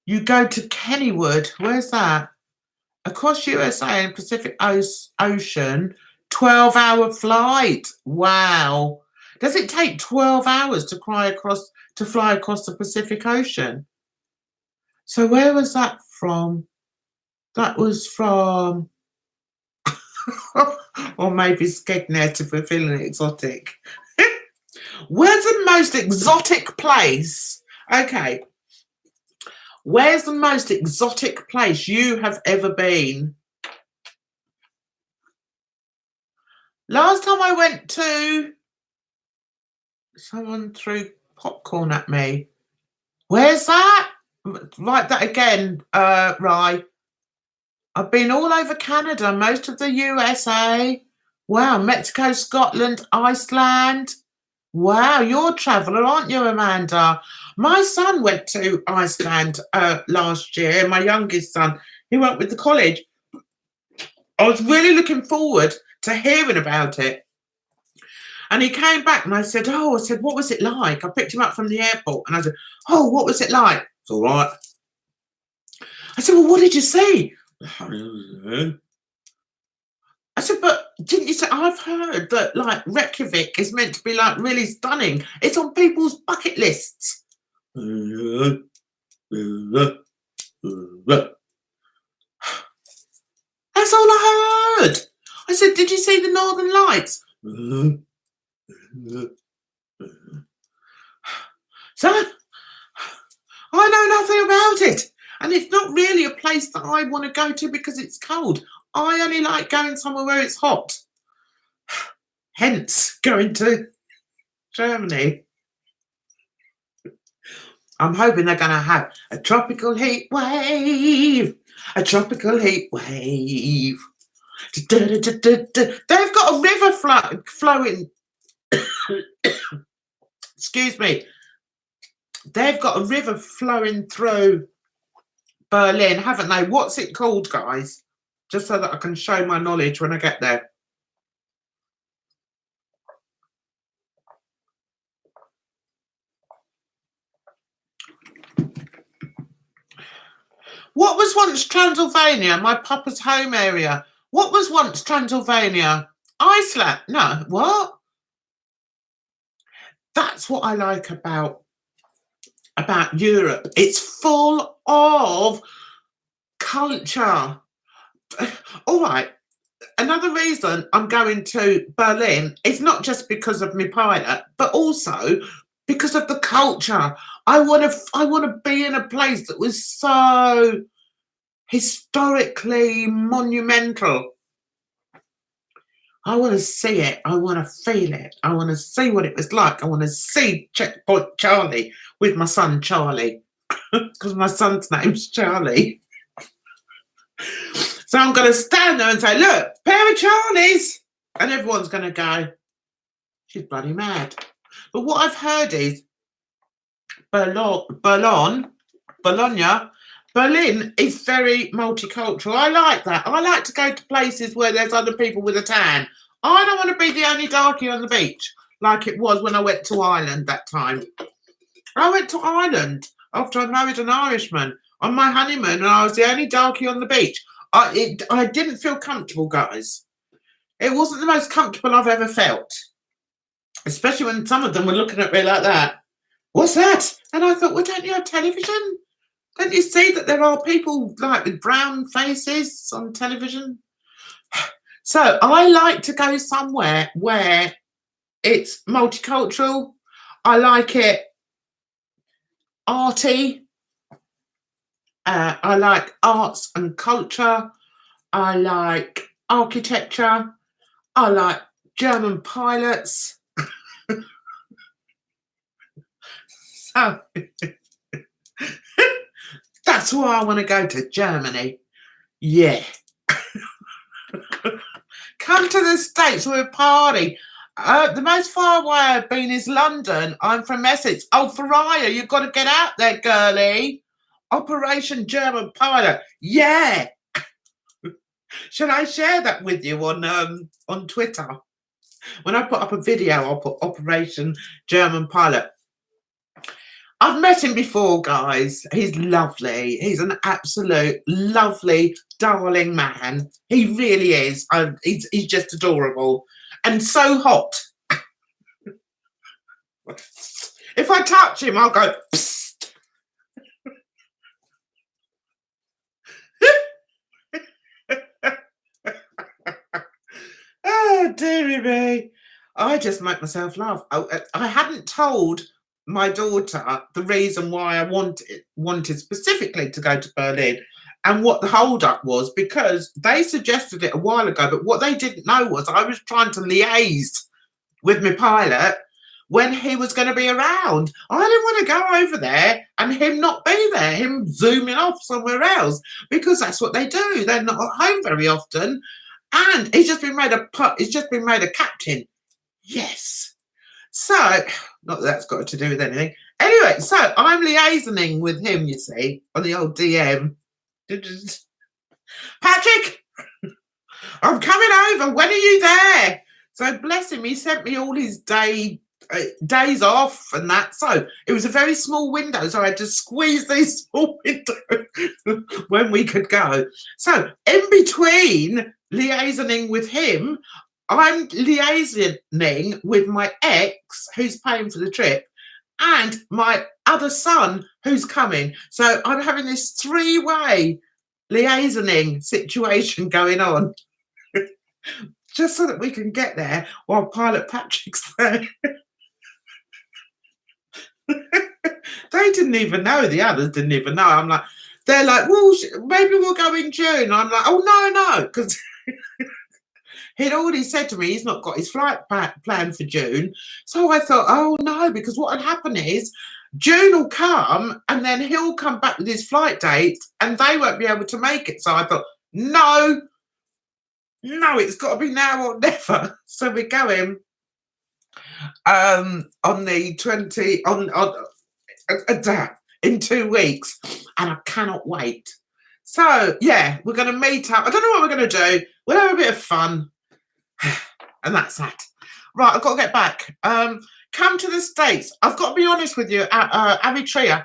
You go to Kennywood. Where's that? Across USA and Pacific Ocean, 12-hour flight. Wow. Does it take 12 hours to fly across the Pacific Ocean? So where was that from? That was from, or maybe Skegness if we're feeling exotic. Where's the most exotic place? Okay. Where's the most exotic place you have ever been? Last time I went to, someone threw popcorn at me. Where's that? Write that again, Rye. I've been all over Canada, most of the USA. Wow, Mexico, Scotland, Iceland. Wow, you're a traveller, aren't you, Amanda? My son went to Iceland last year, my youngest son. He went with the college. I was really looking forward to hearing about it. And he came back and I said, what was it like? I picked him up from the airport and I said, oh, what was it like? It's all right. I said, well, what did you see? I said, but didn't you say, I've heard that like Reykjavik is meant to be like really stunning. It's on people's bucket lists. That's all I heard. I said, did you see the Northern Lights? So I know nothing about it. And it's not really a place that I want to go to because it's cold. I only like going somewhere where it's hot. Hence, going to Germany. I'm hoping they're going to have a tropical heat wave. A tropical heat wave. They've got a river flowing. Excuse me. They've got a river flowing through Berlin, haven't they? What's it called, guys? Just so that I can show my knowledge when I get there. What was once Transylvania, my papa's home area? What was once Transylvania? Iceland? No, what? That's what I like about Europe. It's full of culture. All right. Another reason I'm going to Berlin is not just because of my pilot, but also because of the culture. I want to be in a place that was so historically monumental. I want to see it. I want to feel it. I want to see what it was like. I want to see Checkpoint Charlie with my son Charlie, because my son's name's Charlie. So I'm going to stand there and say, look, pair of Charlies. And everyone's going to go, she's bloody mad. But what I've heard is Berlin is very multicultural. I like that. I like to go to places where there's other people with a tan. I don't want to be the only darkie on the beach like it was when I went to Ireland that time. I went to Ireland after I married an Irishman on my honeymoon and I was the only darkie on the beach. I didn't feel comfortable, guys. It wasn't the most comfortable I've ever felt. Especially when some of them were looking at me like that. What's that? And I thought, well, don't you have television? Don't you see that there are people like with brown faces on television? So I like to go somewhere where it's multicultural. I like it arty. I like arts and culture. I like architecture. I like German pilots. So that's why I want to go to Germany. Yeah. Come to the States, we'll party. The most far away I've been is London. I'm from Essex. Oh, Faria, you've got to get out there, girlie. Operation German Pilot. Yeah. Should I share that with you on Twitter? When I put up a video, I'll put Operation German Pilot. I've met him before, guys. He's lovely. He's an absolute lovely, darling man. He really is. He's just adorable and so hot. If I touch him, I'll go, psst. Oh, dearie me. I just make myself laugh. I hadn't told my daughter the reason why I wanted specifically to go to Berlin and what the hold up was, because they suggested it a while ago, but what they didn't know was I was trying to liaise with my pilot when he was going to be around. I didn't want to go over there and him not be there, him zooming off somewhere else, because that's what they do. They're not at home very often. And he's just been made a captain. Yes. So, not that that's got to do with anything. Anyway, so I'm liaisoning with him, you see, on the old DM. Patrick, I'm coming over. When are you there? So bless him, he sent me all his days off and that. So it was a very small window, so I had to squeeze these small windows when we could go. So in between liaisoning with him, I'm liaisoning with my ex who's paying for the trip and my other son who's coming. So I'm having this three-way liaisoning situation going on just so that we can get there while Pilot Patrick's there. They didn't even know. The others didn't even know. I'm like, they're like, well, maybe we'll go in June. I'm like, oh, no, because he'd already said to me he's not got his flight planned for June. So I thought, oh, no, because what would happen is June will come and then he'll come back with his flight date and they won't be able to make it. So I thought, no, it's got to be now or never. So we're going on the 20 in 2 weeks, and I cannot wait. So yeah, we're going to meet up. I don't know what we're going to do. We'll have a bit of fun, and that's that. Right, I've got to get back. Come to the States. I've got to be honest with you, Eritrea.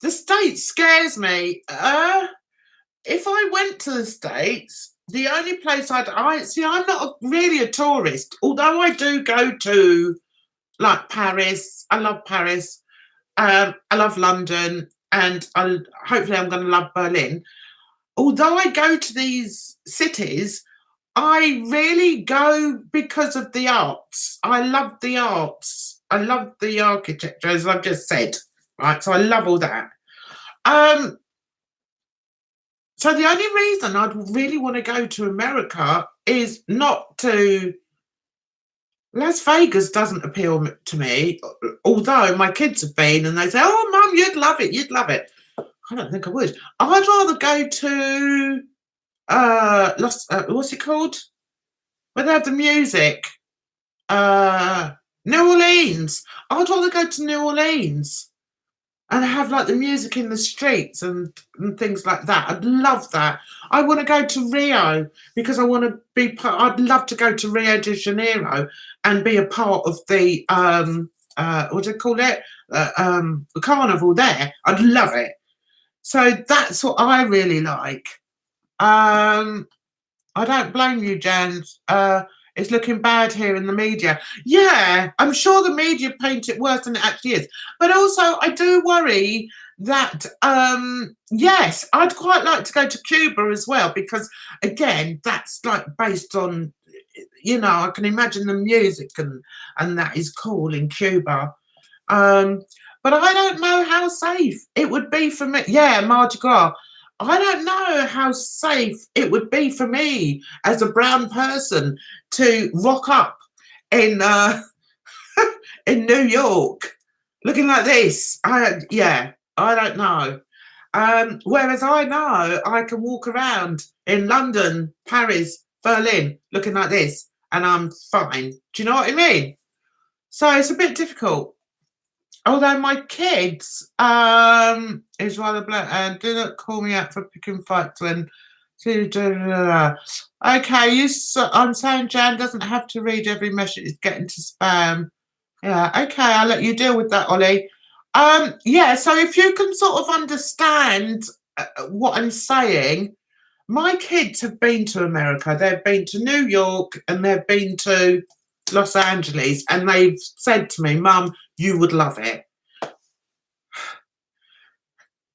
The States scares me. If I went to the States, the only place I'm not really a tourist, although I do go to like Paris. I love Paris. I love London, and hopefully I'm going to love Berlin. Although I go to these cities, I really go because of the arts. I love the arts. I love the architecture, as I've just said. Right, so I love all that. So the only reason I'd really want to go to America is not to... Las Vegas doesn't appeal to me, although my kids have been and they say, oh, Mum, you'd love it, you'd love it. I don't think I would. I'd rather go to, what's it called? Where they have the music. New Orleans. I'd rather go to New Orleans and have like the music in the streets and things like that. I'd love that. I want to go to Rio because I want to be part. I'd love to go to Rio de Janeiro and be a part of the what do you call it? The carnival there. I'd love it. So that's what I really like. I don't blame you, Jan. It's looking bad here in the media. Yeah, I'm sure the media paint it worse than it actually is. But also, I do worry that, yes, I'd quite like to go to Cuba as well, because, again, that's like based on, you know, I can imagine the music and that is cool in Cuba. But I don't know how safe it would be for me. Yeah, Mardi Gras. I don't know how safe it would be for me as a brown person to rock up in in New York looking like this. I don't know. Whereas I know I can walk around in London, Paris, Berlin looking like this and I'm fine. Do you know what I mean? So it's a bit difficult. Although my kids is rather blunt and do not call me out for picking fights when... Okay, I'm saying Jan doesn't have to read every message. It's getting to spam. Yeah, okay, I'll let you deal with that, Ollie. Yeah, so if you can sort of understand what I'm saying, my kids have been to America. They've been to New York and they've been to Los Angeles, and they've said to me, Mum, you would love it.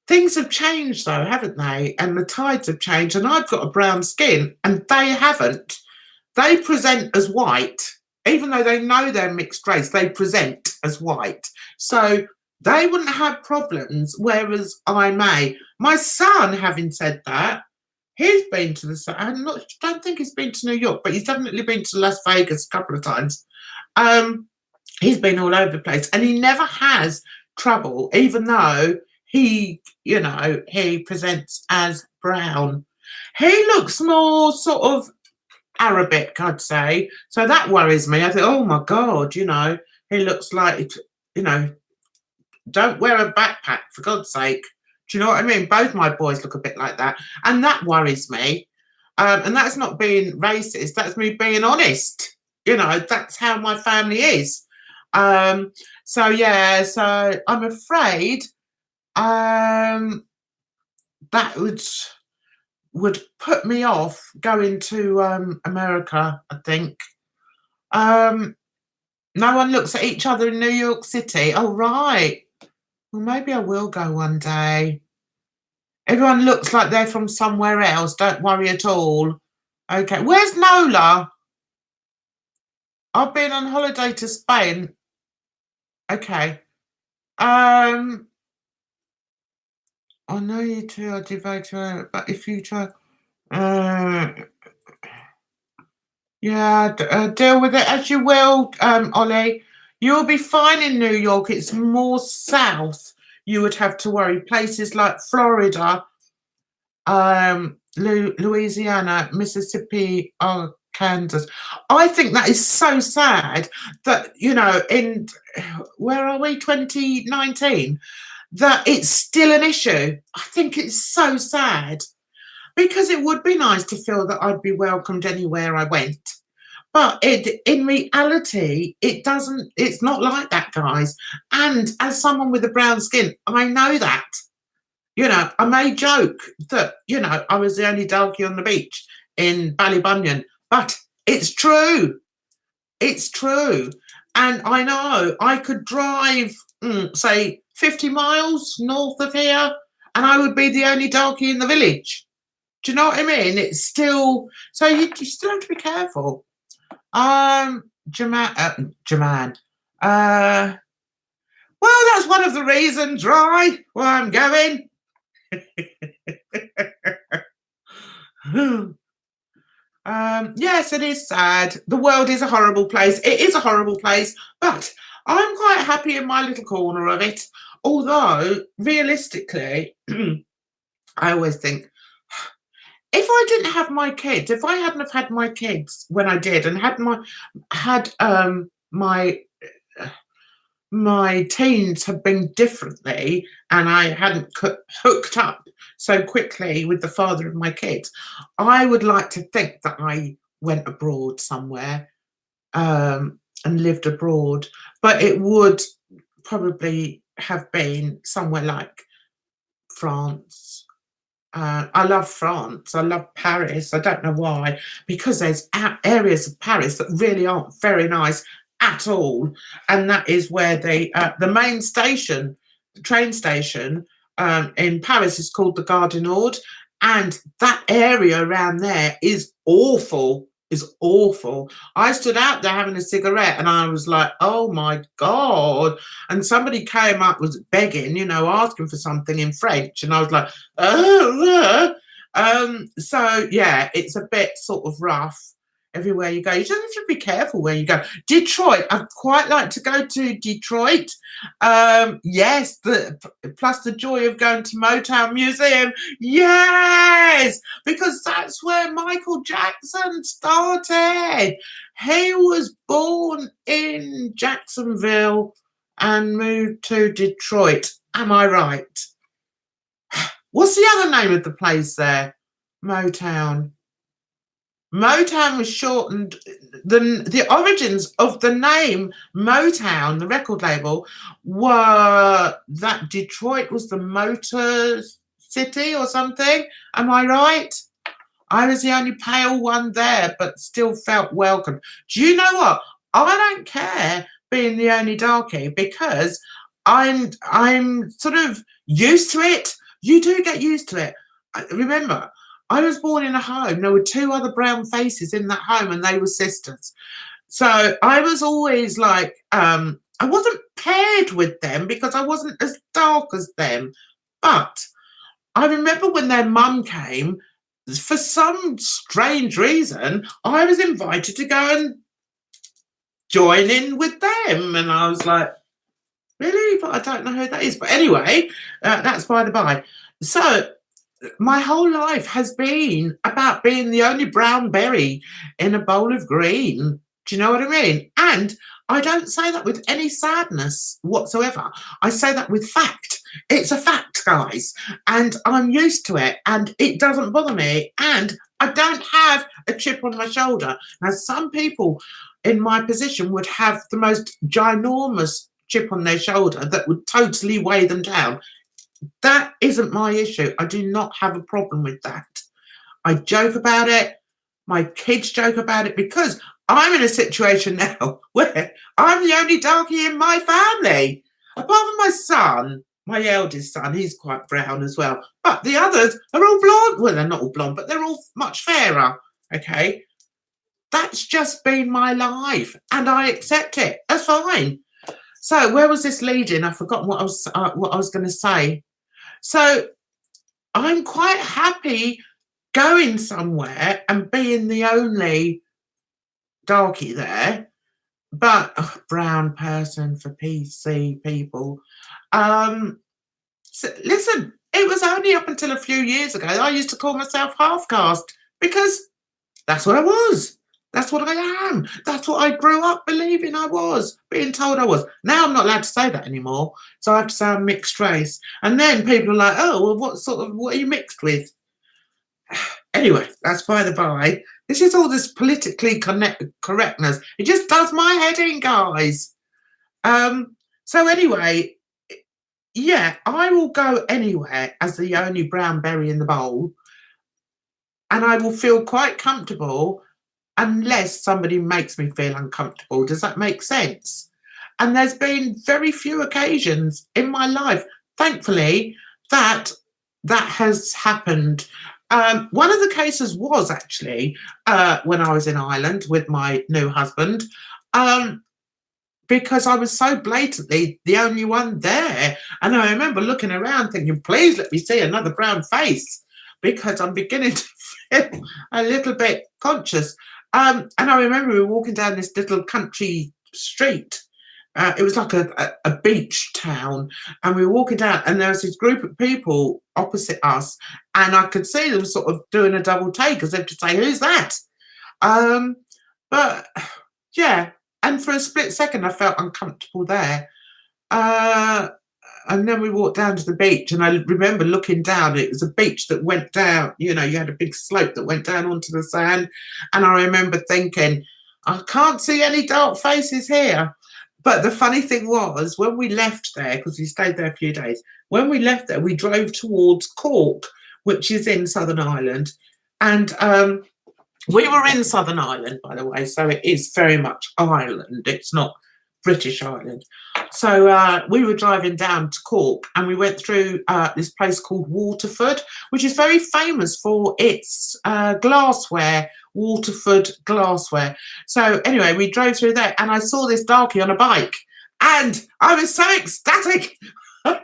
Things have changed though, haven't they? And the tides have changed, and I've got a brown skin and they haven't. They present as white, even though they know they're mixed race, they present as white. So they wouldn't have problems, whereas I may. My son, having said that, he's been to the, I don't think he's been to New York, but he's definitely been to Las Vegas a couple of times. He's been all over the place, and he never has trouble, even though he, you know, he presents as brown. He looks more sort of Arabic, I'd say. So that worries me. I think, oh my God, you know, he looks like, you know, don't wear a backpack, for God's sake. Do you know what I mean? Both my boys look a bit like that. And that worries me. And that's not being racist. That's me being honest. You know, that's how my family is. So, yeah, so I'm afraid that would put me off going to America, I think. No one looks at each other in New York City. Oh, right. Well, maybe I will go one day. Everyone looks like they're from somewhere else. Don't worry at all. Okay. Where's Nola? I've been on holiday to Spain. Okay. I know you two are devoted, but if you try, yeah, deal with it as you will, Ollie. You'll be fine in New York. It's more south you would have to worry. Places like Florida, Louisiana, Mississippi, Kansas. I think that is so sad that, you know, in, where are we, 2019, that it's still an issue. I think it's so sad, because it would be nice to feel that I'd be welcomed anywhere I went. But in reality, it's not like that, guys. And as someone with a brown skin, I know that. You know, I may joke that, you know, I was the only darkie on the beach in Ballybunion, but it's true. It's true. And I know I could drive, say, 50 miles north of here, and I would be the only darkie in the village. Do you know what I mean? It's still, so you still have to be careful. Jaman. Well, that's one of the reasons, right? Where I'm going. Yes, it is sad. The world is a horrible place. It is a horrible place, but I'm quite happy in my little corner of it. Although, realistically, I always think, if I didn't have my kids, if I hadn't have had my kids when I did, and had my teens have been differently, and I hadn't hooked up so quickly with the father of my kids, I would like to think that I went abroad somewhere and lived abroad, but it would probably have been somewhere like France. I love France. I love Paris. I don't know why, because there's areas of Paris that really aren't very nice at all, and that is where the main station, the train station in Paris, is called the Gare du Nord, and that area around there is awful. Is awful. I stood out there having a cigarette, and I was like, "Oh my God!" And somebody came up, was begging, you know, asking for something in French, and I was like, "Oh." So yeah, it's a bit sort of rough everywhere you go. You just have to be careful where you go. Detroit, I'd quite like to go to Detroit. Yes, plus the joy of going to Motown Museum. Yes, because that's where Michael Jackson started. He was born in Jacksonville and moved to Detroit. Am I right? What's the other name of the place there? Motown. Motown was shortened. The origins of the name Motown, the record label, were that Detroit was the motor city or something. Am I right? I was the only pale one there, but still felt welcome. Do you know what? I don't care being the only darkie because I'm sort of used to it. You do get used to it. Remember, I was born in a home. There were two other brown faces in that home, and they were sisters. So I was always like, I wasn't paired with them because I wasn't as dark as them. But I remember when their mum came, for some strange reason, I was invited to go and join in with them. And I was like, really? But I don't know who that is. But anyway, that's by the by. So my whole life has been about being the only brown berry in a bowl of green. Do you know what I mean? And I don't say that with any sadness whatsoever. I say that with fact. It's a fact, guys. And I'm used to it and it doesn't bother me. And I don't have a chip on my shoulder. Now, some people in my position would have the most ginormous chip on their shoulder that would totally weigh them down. That isn't my issue. I do not have a problem with that. I joke about it. My kids joke about it because I'm in a situation now where I'm the only darkie in my family. Apart from my son, my eldest son, he's quite brown as well. But the others are all blonde. Well, they're not all blonde, but they're all much fairer. Okay. That's just been my life and I accept it. That's fine. So where was this leading? I've forgotten what I was going to say. So I'm quite happy going somewhere and being the only darkie there, but brown person for PC people. So listen, it was only up until a few years ago I used to call myself half caste because that's what I was. That's what I am. That's what I grew up believing I was, being told I was. Now I'm not allowed to say that anymore. So I have to say I'm mixed race. And then people are like, oh, well, what are you mixed with? Anyway, that's by the by. This is all this politically correctness. It just does my head in, guys. So anyway, yeah, I will go anywhere as the only brown berry in the bowl. And I will feel quite comfortable unless somebody makes me feel uncomfortable. Does that make sense? And there's been very few occasions in my life, thankfully, that has happened. One of the cases was actually when I was in Ireland with my new husband, because I was so blatantly the only one there. And I remember looking around thinking, please let me see another brown face, because I'm beginning to feel a little bit conscious. And I remember we were walking down this little country street. It was like a beach town. And we were walking down and there was this group of people opposite us. And I could see them sort of doing a double take as if to say, who's that? But yeah. And for a split second, I felt uncomfortable there. And then we walked down to the beach and I remember looking down. It was a beach that went down, you know, you had a big slope that went down onto the sand. And I remember thinking, I can't see any dark faces here. But the funny thing was, when we left there, because we stayed there a few days, when we left there, we drove towards Cork, which is in Southern Ireland. And we were in Southern Ireland, by the way, so it is very much Ireland. It's not British Ireland. So we were driving down to Cork and we went through this place called Waterford, which is very famous for its glassware, Waterford glassware. So anyway, we drove through there and I saw this darkie on a bike and I was so ecstatic. I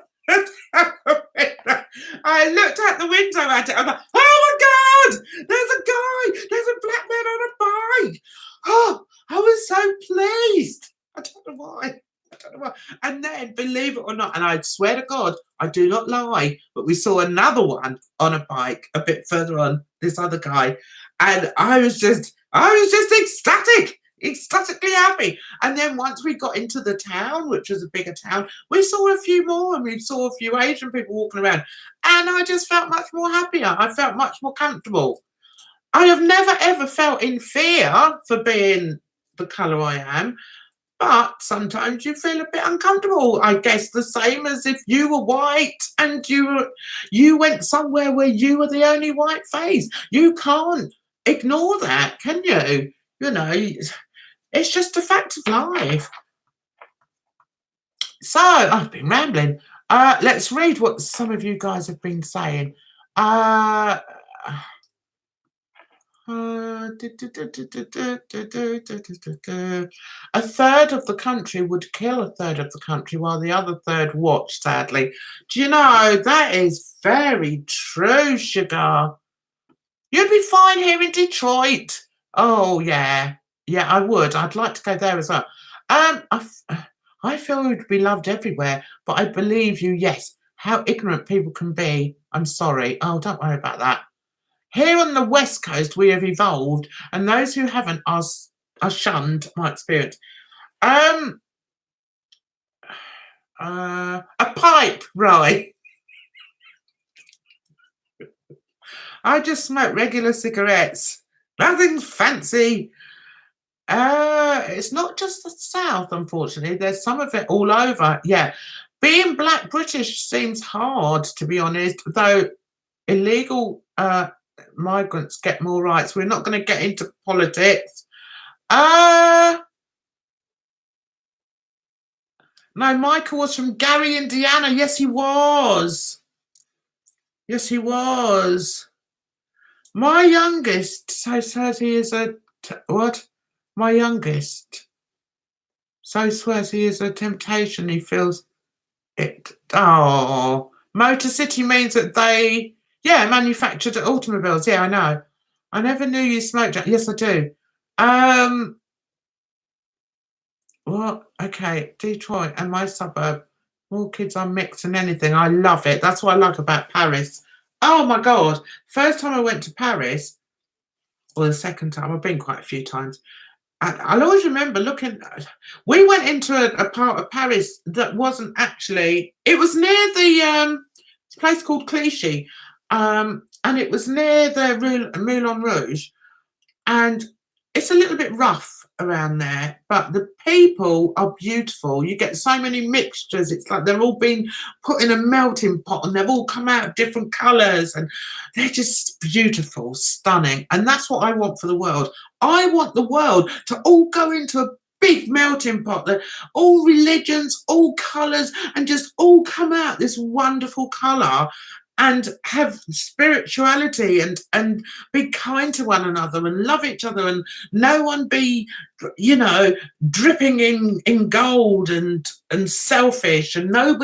looked out the window at it. I'm like, oh my God, there's a guy, there's a black man on a bike. Oh, I was so pleased. I don't know why. And then, believe it or not, and I swear to God, I do not lie, but we saw another one on a bike a bit further on, this other guy. And I was just ecstatically happy. And then once we got into the town, which was a bigger town, we saw a few more and we saw a few Asian people walking around. And I just felt much more happier. I felt much more comfortable. I have never ever felt in fear for being the colour I am, but sometimes you feel a bit uncomfortable. I guess the same as if you were white and you went somewhere where you were the only white face. You can't ignore that, can you? You know, it's just a fact of life. So I've been rambling. Let's read what some of you guys have been saying. A third of the country would kill a third of the country while the other third watch, sadly. Do you know, that is very true, sugar. You'd be fine here in Detroit. Oh, yeah. Yeah, I would. I'd like to go there as well. I feel we'd be loved everywhere, but I believe you, yes. How ignorant people can be. I'm sorry. Oh, don't worry about that. Here on the West Coast, we have evolved, and those who haven't are shunned, my experience. A pipe, right? I just smoke regular cigarettes. Nothing fancy. It's not just the South, unfortunately. There's some of it all over. Yeah. Being Black British seems hard, to be honest, though illegal migrants get more rights. We're not going to get into politics. No, Michael was from Gary, Indiana. Yes, he was. Yes, he was. My youngest says he is a what? My youngest swears he is a temptation. He feels it. Oh, Motor City means that they manufactured automobiles. Yeah, I know. I never knew you smoked. Yes, I do. What? Okay, Detroit and my suburb. More kids are mixed than anything. I love it. That's what I like about Paris. Oh my God. First time I went to Paris, or the second time, I've been quite a few times. And I'll always remember looking, we went into a part of Paris that wasn't actually, it was near the place called Clichy, and it was near the Moulin Rouge. And it's a little bit rough around there, but the people are beautiful. You get so many mixtures. It's like they're all been put in a melting pot and they've all come out different colours and they're just beautiful, stunning. And that's what I want for the world. I want the world to all go into a big melting pot, that all religions, all colours, and just all come out this wonderful colour and have spirituality and be kind to one another and love each other, and no one be, you know, dripping in gold and selfish, and no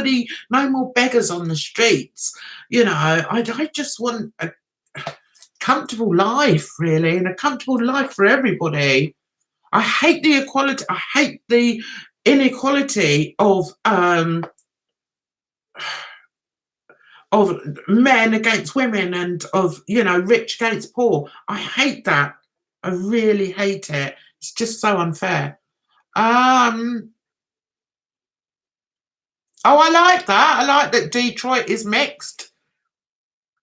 more beggars on the streets. You know, I just want a comfortable life, really, and a comfortable life for everybody. I hate the equality. I hate the inequality of men against women and of, you know, rich against poor. I hate that. I really hate it. It's just so unfair. Oh, I like that. I like that Detroit is mixed.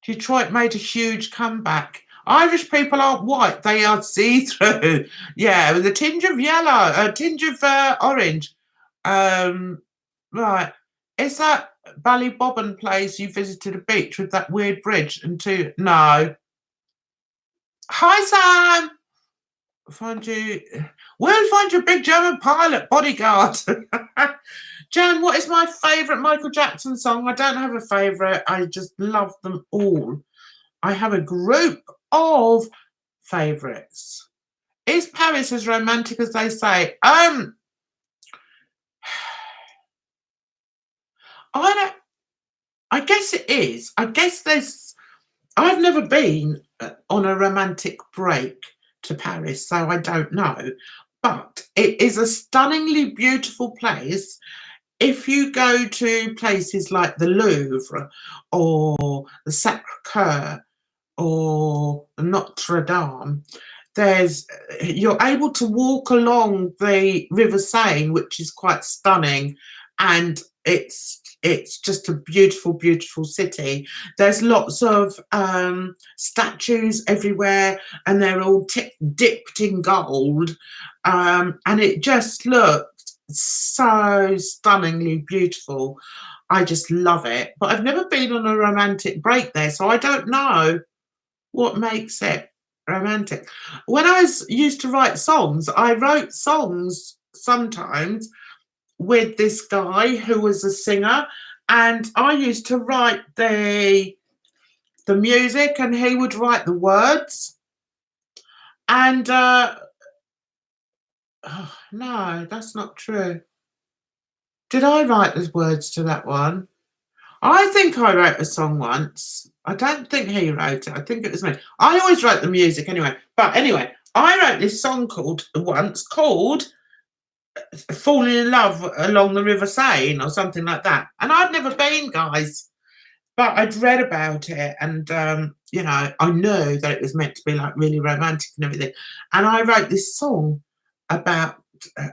Detroit made a huge comeback. Irish people aren't white, they are see-through. Yeah, with a tinge of yellow, a tinge of orange. Right. Is that Ballybobbin place you visited a beach with that weird bridge and two? No. Hi, Sam. We'll find you a big German pilot bodyguard. Jan, what is my favourite Michael Jackson song? I don't have a favourite. I just love them all. I have a group of favourites. Is Paris as romantic as they say? I guess it is. I guess I've never been on a romantic break to Paris, so I don't know. But it is a stunningly beautiful place. If you go to places like the Louvre or the Sacré-Cœur or Notre Dame, you're able to walk along the River Seine, which is quite stunning, and it's just a beautiful, beautiful city. There's lots of statues everywhere, and they're all dipped in gold, and it just looked so stunningly beautiful. I just love it. But I've never been on a romantic break there, so I don't know what makes it romantic. When I used to write songs, I wrote songs sometimes with this guy who was a singer, and I used to write the music and he would write the words. And oh, no, that's not true. Did I write the words to that one? I think I wrote a song once. I don't think he wrote it. I think it was me. I always write the music anyway. But anyway, I wrote this song called Falling in Love Along the River Seine or something like that. And I'd never been, guys, but I'd read about it, and you know, I knew that it was meant to be like really romantic and everything. And I wrote this song about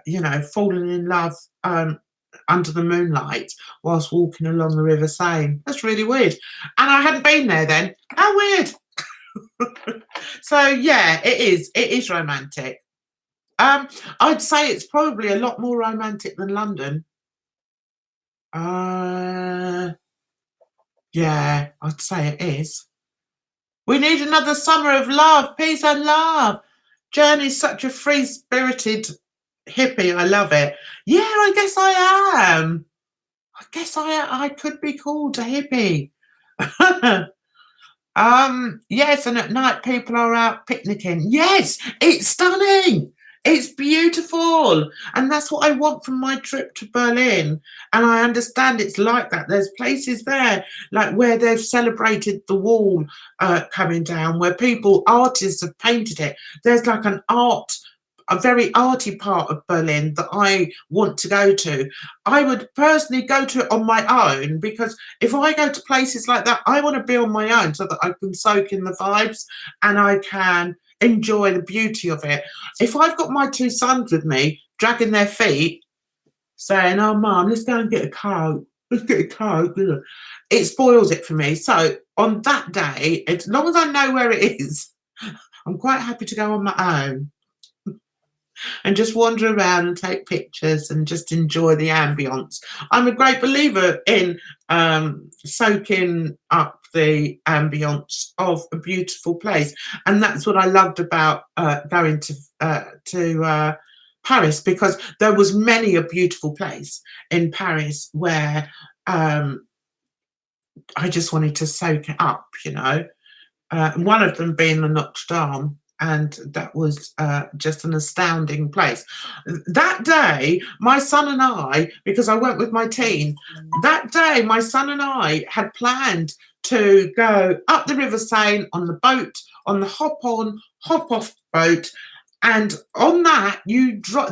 you know, falling in love under the moonlight whilst walking along the River Seine. That's really weird. And I hadn't been there then. How weird. So yeah, it is romantic. I'd say it's probably a lot more romantic than London. Yeah, I'd say it is. We need another summer of love, peace and love. Journey's such a free-spirited hippie. I love it. Yeah, I guess I am. I guess I could be called a hippie. Yes, and at night people are out picnicking. Yes, it's stunning. It's beautiful. And that's what I want from my trip to Berlin. And I understand it's like that. There's places there, like where they've celebrated the wall coming down, where artists have painted it. There's like a very arty part of Berlin that I want to go to. I would personally go to it on my own, because if I go to places like that, I want to be on my own so that I can soak in the vibes and I can enjoy the beauty of it. If I've got my two sons with me, dragging their feet, saying, "Oh, Mum, let's go and get a Coke. Let's get a Coke," it spoils it for me. So on that day, as long as I know where it is, I'm quite happy to go on my own and just wander around and take pictures and just enjoy the ambience. I'm a great believer in soaking up the ambience of a beautiful place, and that's what I loved about going to Paris, because there was many a beautiful place in Paris where I just wanted to soak it up, you know. One of them being the Notre Dame. And that was just an astounding place. That day, my son and I, because I went with my teen, that day my son and I had planned to go up the River Seine on the boat, on the hop-on, hop-off boat. And on that,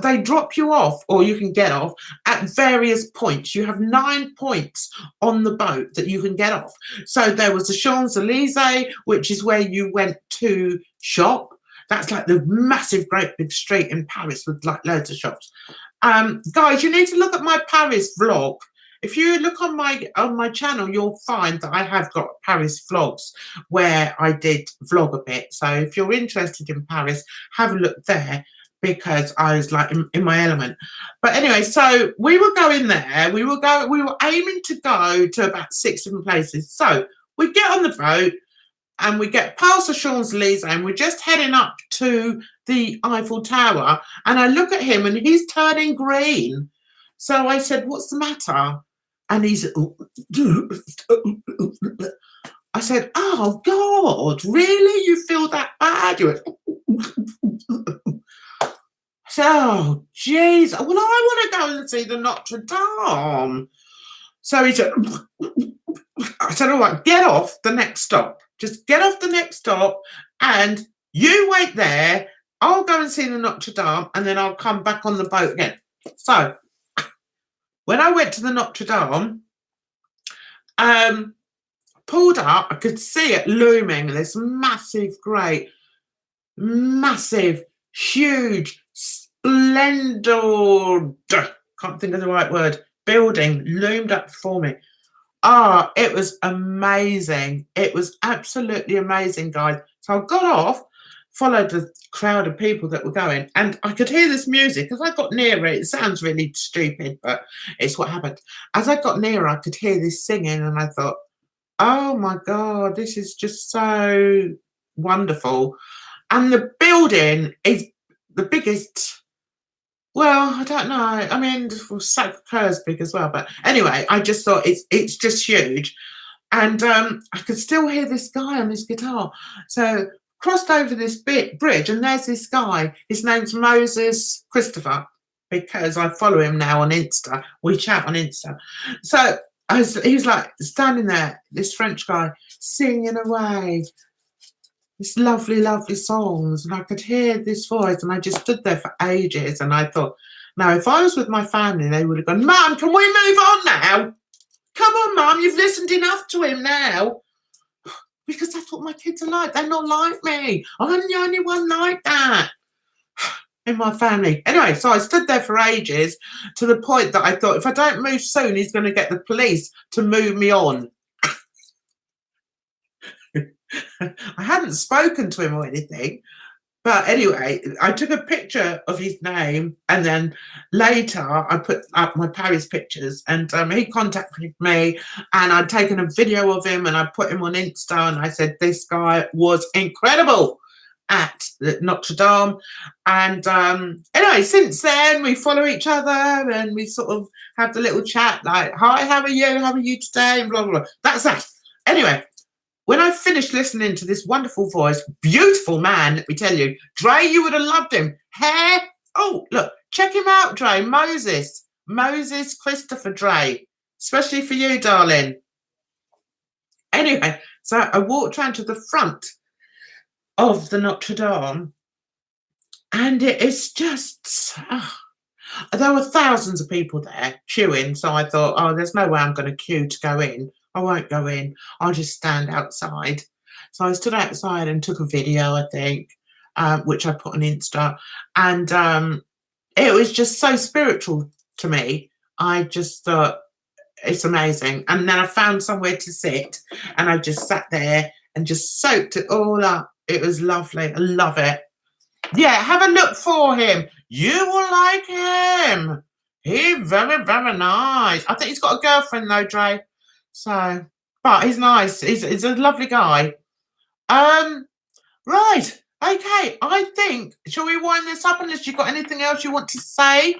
they drop you off, or you can get off at various points. You have 9 points on the boat that you can get off. So there was the Champs-Elysees, which is where you went to shop. That's like the massive, great big street in Paris with like loads of shops. Guys, you need to look at my Paris vlog. If you look on my channel, you'll find that I have got Paris vlogs where I did vlog a bit. So if you're interested in Paris, have a look there, because I was like in my element. But anyway, so we were going there. We were aiming to go to about 6 different places. So we get on the boat, and we get past the Champs-Elysees, and we're just heading up to the Eiffel Tower. And I look at him, and he's turning green. So I said, "What's the matter?" And he's, I said, "Oh, God, really? You feel that bad?" You went, I said, "Oh, jeez. Well, I want to go and see the Notre Dame." So he said, I said, "All right, get off the next stop. Just get off the next stop and you wait there. I'll go and see the Notre Dame, and then I'll come back on the boat again." So when I went to the Notre Dame, pulled up, I could see it looming, this massive, great, massive, huge, splendid, can't think of the right word, building loomed up before me. Ah, it was amazing. It was absolutely amazing, guys. So I got off, followed the crowd of people that were going, and I could hear this music. As I got nearer, it sounds really stupid, but it's what happened. As I got nearer, I could hear this singing, and I thought, oh my God, this is just so wonderful. And the building is the biggest. Well, I don't know. I mean, Sacre Coeur's big as well, but anyway, I just thought it's just huge. And I could still hear this guy on his guitar. So crossed over this bridge, and there's this guy. His name's Moses Christopher, because I follow him now on Insta. We chat on Insta. So he was like standing there, this French guy, singing away these lovely, lovely songs. And I could hear this voice, and I just stood there for ages. And I thought, now, if I was with my family, they would have gone, Mum, can we move on now? Come on, Mum, you've listened enough to him now. Because that's what my kids are like. They're not like me. I'm the only one like that in my family. Anyway, so I stood there for ages, to the point that I thought, if I don't move soon, he's going to get the police to move me on. I hadn't spoken to him or anything. But anyway, I took a picture of his name, and then later I put up my Paris pictures, and he contacted me, and I'd taken a video of him, and I put him on Insta, and I said, this guy was incredible at Notre Dame. And anyway, since then we follow each other, and we sort of have the little chat like, hi, how are you today, and blah, blah, blah. That's that. Anyway, when I finished listening to this wonderful voice, beautiful man, let me tell you, Dre, you would have loved him. Hair. Oh, look, check him out, Dre. Moses Christopher Dre, especially for you, darling. Anyway, so I walked round to the front of the Notre Dame, and it is just, there were thousands of people there queuing. So I thought, oh, there's no way I'm going to queue to go in. I won't go in. I'll just stand outside. So I stood outside and took a video, I think, which I put on Insta. And it was just so spiritual to me. I just thought, it's amazing. And then I found somewhere to sit, and I just sat there and just soaked it all up. It was lovely. I love it. Yeah, have a look for him. You will like him. He's very, very nice. I think he's got a girlfriend though, Dre. So, but he's nice. He's a lovely guy. Right. Okay. I think, shall we wind this up unless you've got anything else you want to say?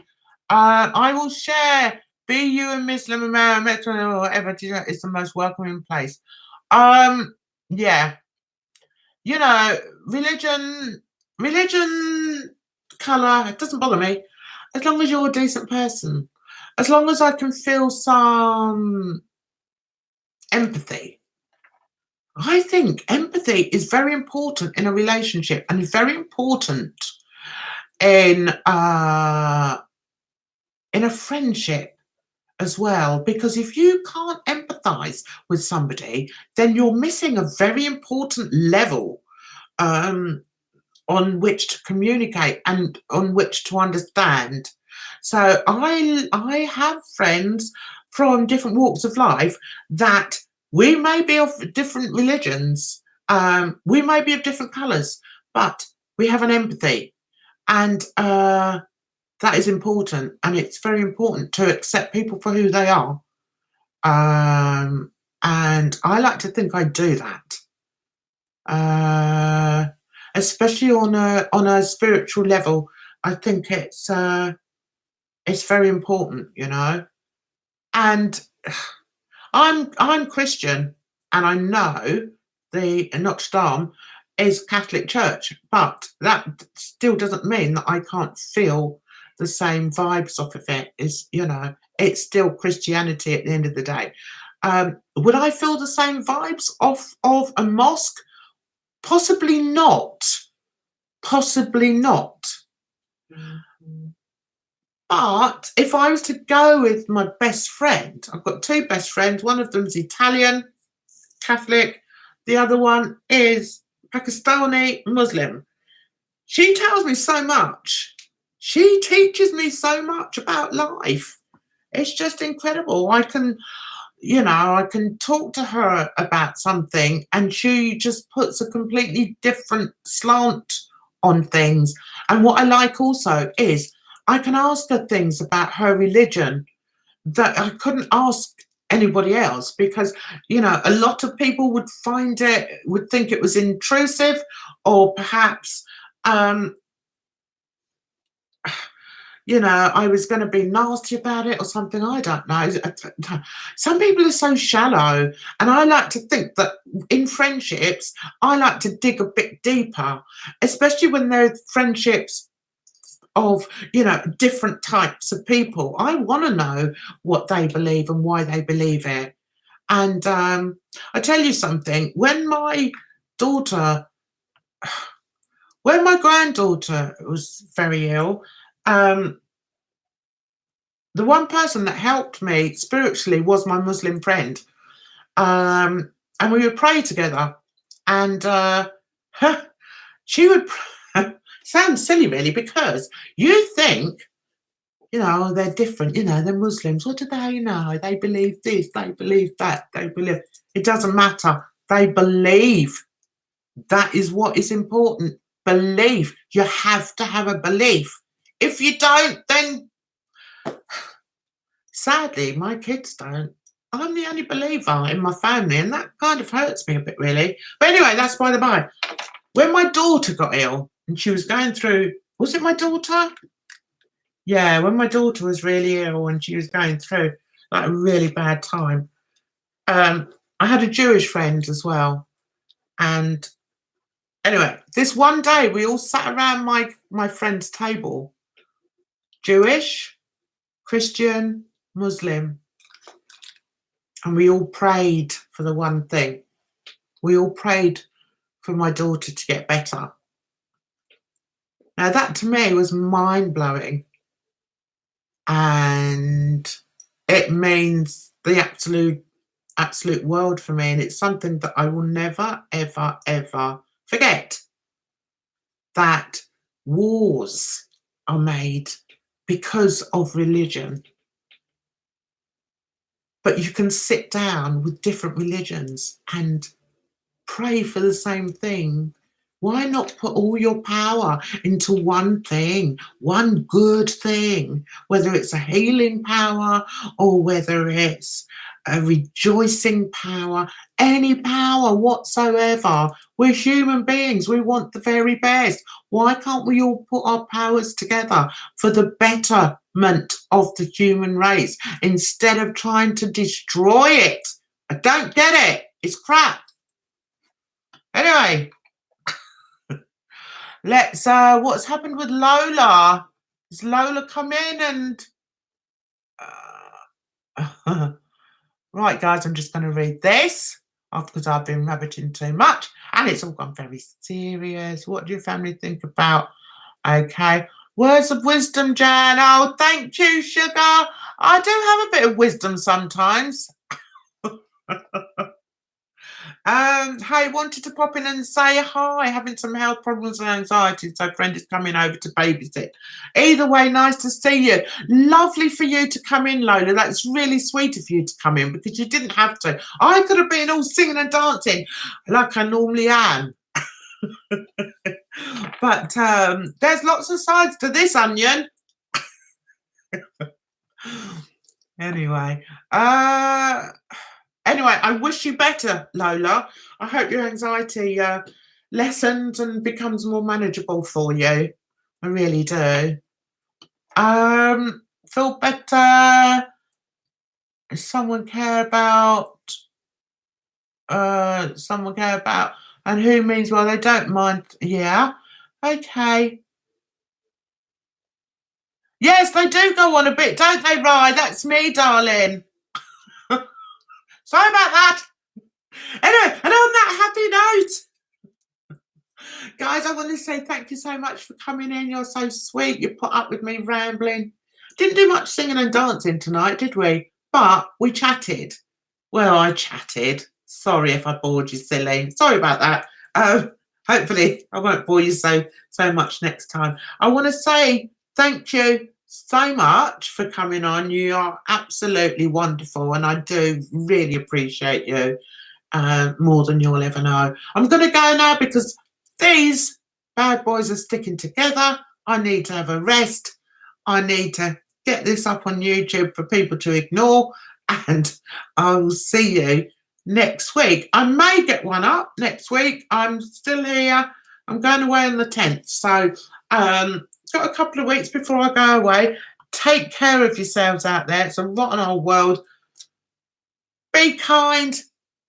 I will share. Be you a Muslim, American, or whatever. It's the most welcoming place. Yeah. You know, religion, colour, it doesn't bother me. As long as you're a decent person. As long as I can feel some empathy. I think empathy is very important in a relationship, and is very important in a friendship as well, because if you can't empathize with somebody, then you're missing a very important level on which to communicate and on which to understand. So I have friends from different walks of life that we may be of different religions, we may be of different colours, but we have an empathy, and that is important. And it's very important to accept people for who they are, and I like to think I do that, especially on a spiritual level. I think it's very important, you know. And I'm Christian, and I know the Notre Dame is Catholic Church, but that still doesn't mean that I can't feel the same vibes off of it. Is, you know, it's still Christianity at the end of the day. Would I feel the same vibes off of a mosque? Possibly not. Possibly not. But if I was to go with my best friend, I've got two best friends. One of them's Italian, Catholic. The other one is Pakistani, Muslim. She tells me so much. She teaches me so much about life. It's just incredible. I can, I can talk to her about something and she just puts a completely different slant on things. And what I like also is I can ask her things about her religion that I couldn't ask anybody else, because a lot of people would think it was intrusive, or perhaps I was going to be nasty about it or something. I don't know. Some people are so shallow, and I like to think that in friendships, I like to dig a bit deeper, especially when they're friendships of different types of people. I want to know what they believe and why they believe it. And I tell you something, when my granddaughter was very ill, the one person that helped me spiritually was my Muslim friend, and we would pray together. And she would sounds silly, really, because you think, they're different. They're Muslims. What do they know? They believe this. They believe that. They believe. It doesn't matter. They believe. That is what is important. Belief. You have to have a belief. If you don't, then sadly, my kids don't. I'm the only believer in my family, and that kind of hurts me a bit, really. But anyway, that's by the by. When my daughter got ill and she was going through, was it my daughter? Yeah, when my daughter was really ill and she was going through like a really bad time, I had a Jewish friend as well. And anyway, this one day we all sat around my friend's table. Jewish, Christian, Muslim. And we all prayed for the one thing. We all prayed for my daughter to get better. Now that to me was mind-blowing. And it means the absolute world for me. And it's something that I will never, ever, ever forget. That wars are made because of religion. But you can sit down with different religions and pray for the same thing. Why not put all your power into one thing, one good thing, whether it's a healing power or whether it's a rejoicing power, any power whatsoever. We're human beings. We want the very best. Why can't we all put our powers together for the betterment of the human race instead of trying to destroy it? I don't get it. It's crap. Anyway, let's what's happened with Lola? Has Lola come in and right, guys, I'm just going to read this because I've been rabbiting too much and it's all gone very serious. What do your family think about? Okay, words of wisdom, Jan. Oh, thank you, sugar. I do have a bit of wisdom sometimes. Hey, wanted to pop in and say hi. Having some health problems and anxiety, so friend is coming over to babysit. Either way, nice to see you. Lovely for you to come in, Lola. That's really sweet of you to come in because you didn't have to. I could have been all singing and dancing like I normally am. But there's lots of sides to this onion. Anyway, I wish you better, Lola. I hope your anxiety lessens and becomes more manageable for you. I really do. Feel better. Someone care about. And who means, well, they don't mind. Yeah. Okay. Yes, they do go on a bit, don't they, Rye? That's me, darling. Sorry about that. Anyway, and on that happy note, guys, I want to say thank you so much for coming in. You're so sweet. You put up with me rambling. Didn't do much singing and dancing tonight, did we? But we chatted. Well, I chatted. Sorry if I bored you silly. Sorry about that. Hopefully I won't bore you so much next time. I want to say thank you so much for coming on. You are absolutely wonderful, and I do really appreciate you more than you'll ever know. I'm going to go now because these bad boys are sticking together. I need to have a rest. I need to get this up on YouTube for people to ignore, and I will see you next week. I may get one up next week. I'm still here. I'm going away on the 10th, so got a couple of weeks before I go away. Take care of yourselves out there. It's a rotten old world. Be kind,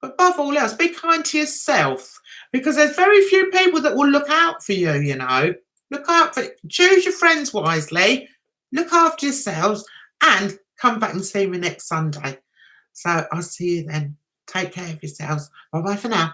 but above all else, be kind to yourself, because there's very few people that will look out for you, you know. Look out for, choose your friends wisely, look after yourselves, and come back and see me next Sunday. So I'll see you then. Take care of yourselves. Bye-bye for now.